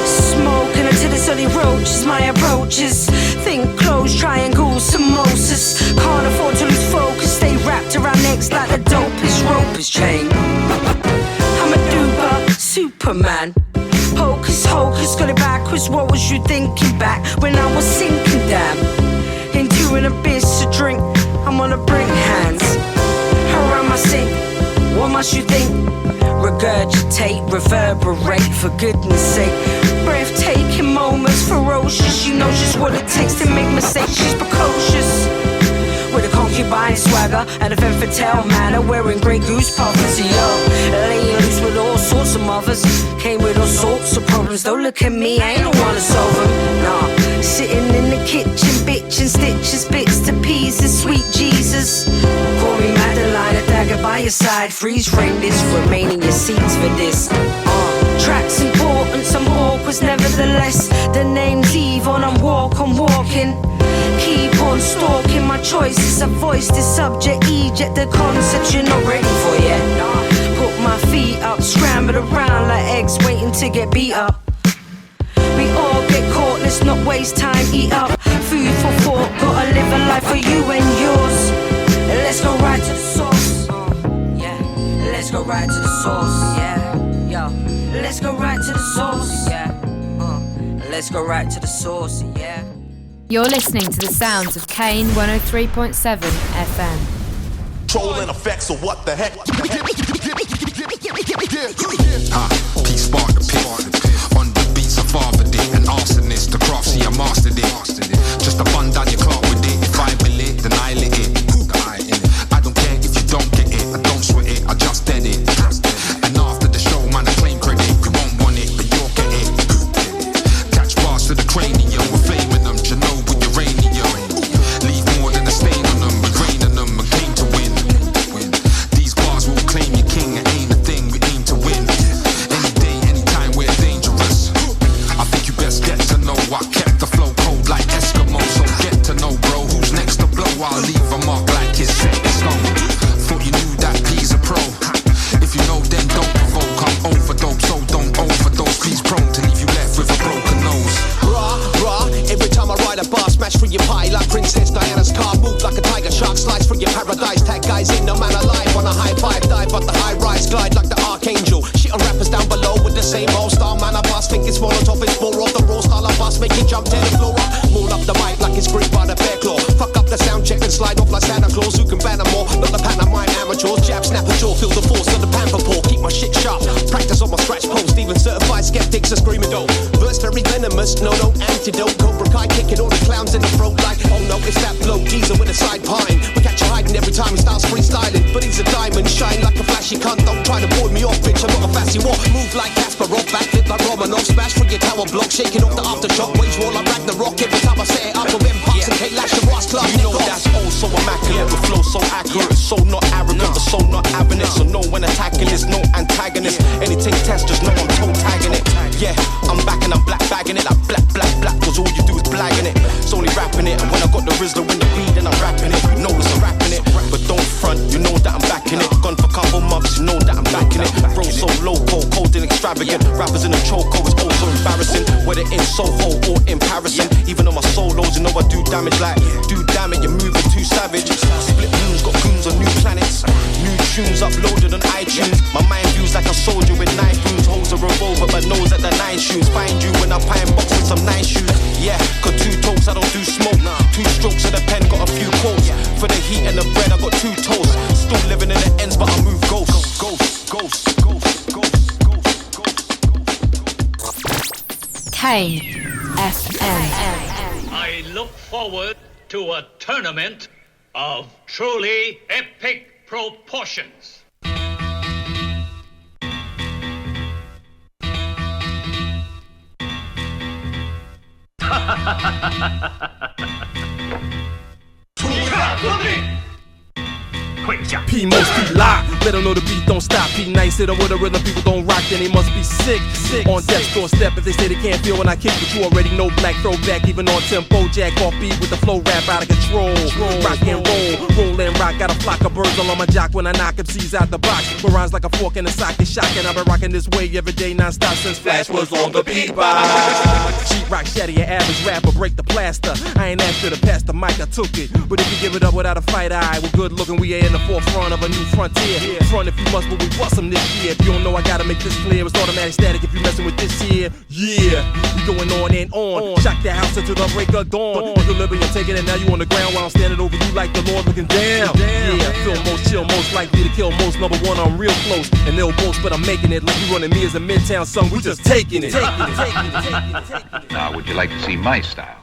Speaker 11: Smoking until the sunny roaches. My approaches. Think close, triangles, samosas. Can't afford to lose focus. Stay wrapped around necks like the dopest rope is chain. I'm a duper Superman. Hocus hocus, got it backwards. What was you thinking back when I was sinking down into an abyss to drink? I'm on a brink, hands around my sink. What must you think? Regurgitate, reverberate, for goodness sake. Breathtaking moments, ferocious. You know just what it takes to make mistakes. She's precocious with a concubine swagger and a femme fatale manner, wearing grey goose puffers. Yo, laying loose with all sorts of mothers, came with all sorts of problems. Don't look at me, I ain't the one to solve them. Nah, sitting in the kitchen, bitching stitches, bits to pieces, sweet Jesus. Call me Madeline, a dagger by your side. Freeze frame this, remain in your seats for this. Tracks important, some awkward, nevertheless. The name's Yvonne, I'm walking. Keep on stalking my choices. I voice the subject, eject the concepts you're not ready for yet. Put my feet up, scramble around like eggs waiting to get beat up. We all get caught, let's not waste time, eat up. Food for thought, gotta live a life for you and yours. Let's go right to the source. Yeah, let's go right to the source. Yeah, yo, let's go right to the source. Yeah, let's go right to the source. Yeah.
Speaker 16: You're listening to the sounds of Kane 103.7 FM.
Speaker 24: Trolling effects of what the heck?
Speaker 25: Peace spark the pit. On the beats of fathered it. An arsonist, the craft, see I mastered it. Just a bun down your clock with it. If I believe it, then I lit it. I don't care if you don't get it. I don't sweat it, I just dead it. And after the show, man, I claim credit. We won't want it, but you'll get it. Catch bars to the cranium. We're flaming them, Chernobyl, uranium. Leave more than a stain on them. We're draining them and came to win. These bars will claim your king. It ain't a thing, we aim to win. Any day, anytime, we're dangerous. I think you best get to know. I kept the flow cold like Eskimo. So get to know, bro, who's next to blow. I'll leave a mark like it's set in stone. Thought you knew that he's a pro. If you know, then don't provoke. I'm overdope, so don't overdose. Please prone to leave you left with a broken nose.
Speaker 24: Rah, every time I ride a bar, smash through your pie like Princess Diana's car. Move like a tiger shark, slice through your paradise. Tag guys in, no man alive on a high five. Dive, but the high rise, glide like the archangel. Shit on rappers down below with the same old style. Man, I bust, think it's more on top, it's more of the raw style. I bust, make it jump, tear the floor up. Maul up the mic like it's gripped by the bear claw. Fuck up the sound check and slide off like Santa Claus. Who can banner more? Not the pantomime amateurs. Jab, snap a jaw, feel the force of the pamper paw. Keep my shit sharp, practice on my scratch post. Even certified skeptics are screaming though. venomous, very venomous. No antidote. Cobra Kai kicking all the clowns in the throat like, oh no, it's that bloke geezer with a side pine. We catch you hiding every time he starts freestyling. But he's a diamond, shine like a flashy cunt. Don't try to board me off, bitch, I'm not a fussy walk. Move like Kasparov, backflip like Romanov. Smash for your tower block, shaking off the aftershock. Wage war like Ragnarok, every time I say it up with Parks and K-Lash the Ross Club. You know that's all so immaculate, with flow so accurate. So not arrogant, but so not having it. So no when attacking is no antagonist. Anything test, just know I'm toe tagging it. Yeah, I'm back and I'm black bagging it. Like black, cause all you do is blagging it. It's only rapping it, and when I got the Rizzler in the beat, then I'm rapping it. You know it's I'm rapping it, but don't front, you know that I'm backing it. Gone for couple months, you know that I'm backing it. Bro so loco, cold and extravagant. Rappers in a choco is also embarrassing. Whether in Soho or in Paris, even on my solos, you know I do damage like, do damn it, you're moving too savage. Split moons, got goons on new planets. New tunes uploaded on iTunes. My mind views like a soldier with 9 wounds. Holds a revolver but knows at the 9 shoes. Find you when I pine box with some nice shoes. Yeah, cause 2 tokes I don't do smoke. 2 strokes of the pen, got a few quotes. For the heat and the bread I got 2 toasts. Still living in the ends but I move ghosts. Ghost.
Speaker 16: Kane FM.
Speaker 6: I look forward to a tournament of truly epic proportions.
Speaker 14: P must be locked, let them know the beat don't stop. P nice, hit them with a rhythm, people don't rock, then they must be sick. On death's doorstep, if they say they can't feel when I kick, but you already know black throwback, even on tempo, jack off beat with the flow rap out of control. Rock and roll and rock, got a flock of birds all on my jock when I knock MCs out the box. With rhymes like a fork in the socket, shocking. I've been rocking this way every day, non-stop since Flash was on the beatbox. Cheap rock, shatter your average rapper, break the plaster. I ain't asked you to pass the mic, I took it. But if you give it up without a fight, we're good looking, we are in the forefront of a new frontier. Front if you must, but we bust them this year. If you don't know, I gotta make this clear. It's automatic static if you messing with this here. Yeah, we going on and on. Shock the house until the break of dawn. You deliver, you're taking it, now you on the ground while I'm standing over you like the Lord looking down. Yeah, feel most chill, most likely to kill most. Number one, I'm real close. And they'll boast, but I'm making it. Like you running me as a Midtown son, we just taking it.
Speaker 10: Now, would you like to see my style?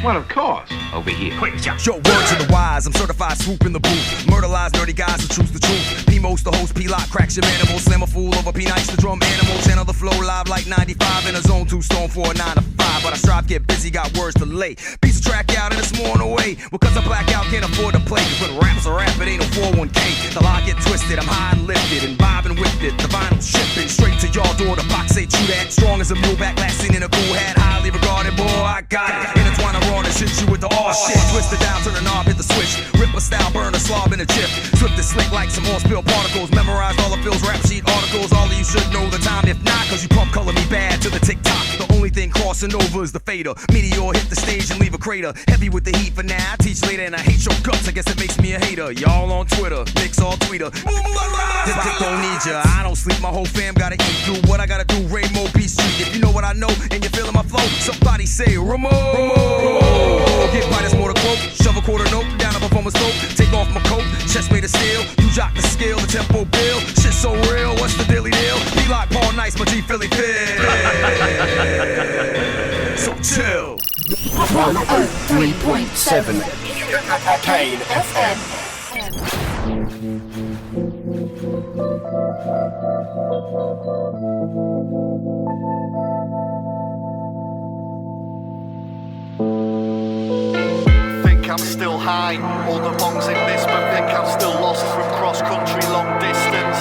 Speaker 10: Well, of course. Over here.
Speaker 15: Yo, word to the wise, I'm certified swoop in the booth. Murder lies, dirty guys who choose the truth. P-Most, the host, P-Lock, cracks your animal. Slam a fool over P-Nice, the drum animal. Channel the flow live like 95 in a zone 2 stone for a 9 to 5. But I strive, get busy, got words to lay. Piece of track out and it's more on the way. Because I black out, can't afford to play. Cause when rap's a rap, it ain't no 401k. The line get twisted, I'm high and lifted and vibing with it. The vinyl shipping straight to y'all door. The box say true that. Strong as a mule back, last seen in a cool hat. Highly regarded, boy, I got it. Intertwine a raw and shit you with the all shit. Twist it down, turn the knob, hit the switch. Rip a style, burn a slob in a chip. Swift and slick like some oil spill particles. Memorize all the Phil's rap sheet articles. All of you should know the time. If not, cause you pump color me bad to the TikTok. The only thing crossing over is the fader. Meteor hit the stage and leave a crater. Heavy with the heat for now. I teach later and I hate your guts. I guess it makes me a hater. Y'all on Twitter, Nick's all tweeter. This dick don't need ya. I don't sleep, my whole fam gotta eat. Do what I gotta do, Rainbow B Street. If you know what I know and you're feeling my flow, somebody say Ramon. Get by, that's more to quote. Shove a quarter note down a performance scope. Take off my coat, chest made of steel. You jock the scale, the tempo bill. Shit so real, what's the dilly deal? Be like Paul Nice, my G Philly Phil. So chill.
Speaker 9: 103.7 Kane FM.
Speaker 18: Think I'm still high, all the bongs in this, but think I'm still lost from cross-country long distance.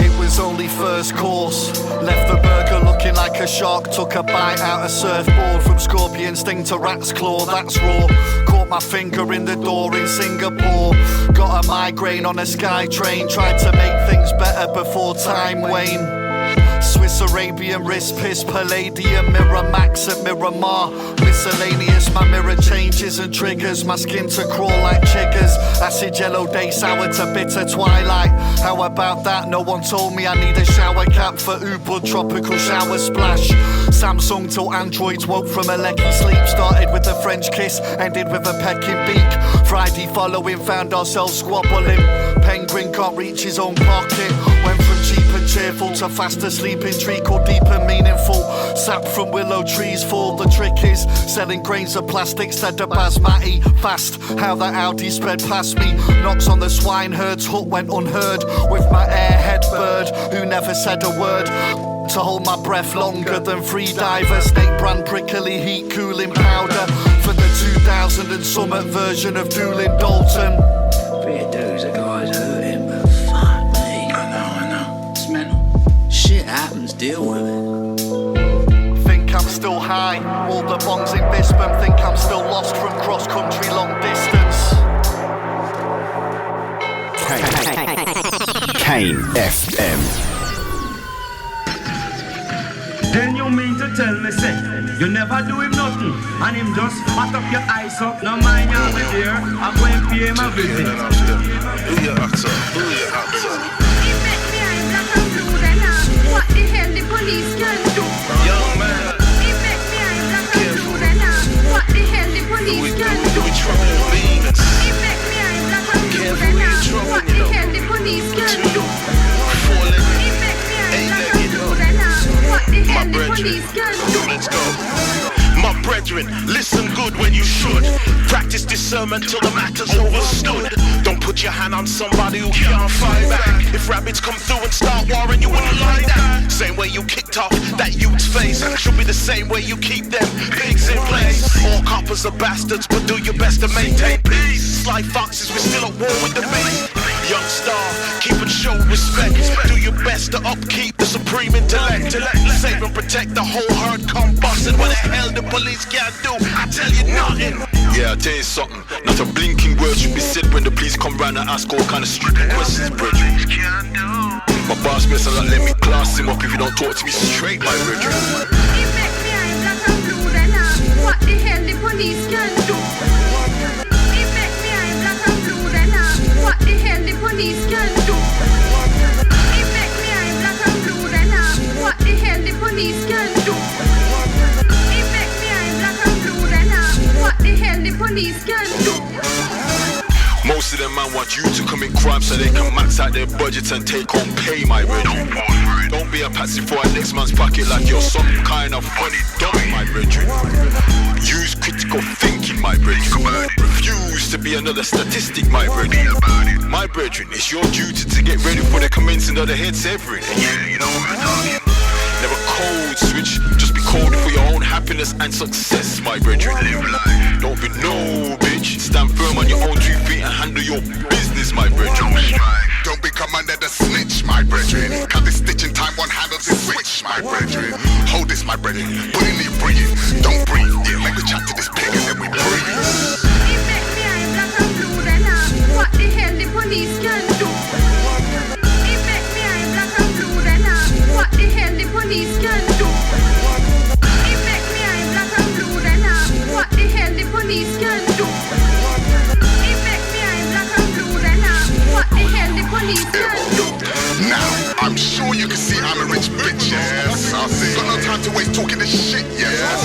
Speaker 18: It was only first course, left the burger looking like a shark, took a bite out of surfboard, from scorpion sting to rat's claw, that's raw. Caught my finger in the door in Singapore, got a migraine on a sky train, tried to make things better before time wane. Swiss Arabian wrist piss, Palladium, Mirror Max at Miramar. Miscellaneous, my mirror changes and triggers my skin to crawl like chiggers. Acid yellow day sour to bitter twilight. How about that? No one told me I need a shower cap for Ubud tropical shower splash. Samsung till androids woke from a lecky sleep. Started with a French kiss, ended with a pecking beak. Friday following found ourselves squabbling. penguin can't reach his own pocket. Went from cheap and cheerful to fast asleep in treacle, deep and meaningful. Sap from willow trees fall. The trick is selling grains of plastic instead of basmati. Fast, how that Audi sped past me. Knocks on the swineherd's hut went unheard. With my airhead bird, who never said a word. To hold my breath longer than free diver. Snake brand prickly heat cooling powder. For the 2000 and summit version of Doolin Dalton.
Speaker 3: Fair dues, the guy's hurting, but fuck me. I know. It's mental. Shit happens, deal with it.
Speaker 18: Think I'm still high. All the bongs in Bispham think I'm still lost from cross country long distance.
Speaker 17: Kane FM.
Speaker 19: Then you mean to tell me, say, you never do him nothing, and him just hot up your eyes up. No mind you be there, I'm going to pay him a visit.
Speaker 21: Who your actor? Who your actor?
Speaker 23: He make me eye black and blue, then what the hell the police can do?
Speaker 21: Young man.
Speaker 23: He make me eye black and blue, then what the hell the police can do?
Speaker 21: We trouble Venus.
Speaker 23: He make me eye black and blue, then what the hell the police can do? He make me eye black and blue, then what the hell the police can do?
Speaker 21: Let's go. My brethren, listen good when you should. Practice discernment till the matter's overstood. Don't put your hand on somebody who can't fight back. If rabbits come through and start warring, you wouldn't like that. Same way you kicked off that youth's face should be the same way you keep them pigs in place. All coppers are bastards, but do your best to maintain peace. Sly foxes, we're still at war with the beast. Young star, keep and show respect. Do your best to upkeep the supreme intellect. Save and protect the whole herd come busting. What the hell the police can't do, I tell you nothing.
Speaker 26: Yeah, I'll tell you something. Not a blinking word should be said when the police come round and ask all kind of stupid questions, brethren. My boss better not let me class him up if you don't talk to me straight, my brethren.
Speaker 23: He make me eye black and blue, then what the hell the police can do? He make me eye black and blue, then what the hell the police can do? He make me eye black and blue, then what the hell the police can do? He make me eye black and blue, then what the hell the police can do?
Speaker 26: Most of them man want you to commit crime so they can max out their budgets and take home pay, my brethren. Don't be a patsy for a next man's pocket like you're some kind of funny dummy, my brethren. Use critical thinking, my brethren. Refuse to be another statistic, my brethren. My brethren, it's your duty to get ready for the commencing of the heads every day.
Speaker 21: Yeah, you know what we're talking.
Speaker 26: Never code switch, just be cold for your own happiness and success, my brethren. Don't be no bitch, stand firm on your own 2 feet and handle your business, my brethren.
Speaker 21: Don't become under the snitch, my brethren. Cut the stitch in time, one handles the switch, my brethren. Hold this, my brethren. Put in your breathe. Don't breathe. Yeah, make me chat to this pig and then we breathe.
Speaker 23: He make me eye black and blue, then what the hell the police can do? He make me eye black and blue, then what the hell the police can do? He make me eye black and blue, then what the hell the police can do? He make me eye black and blue, then what the hell the police can do?
Speaker 21: Now, I'm sure you can see I'm a rich bitch, yes. I'll see. Got no time to waste talking this shit, yes.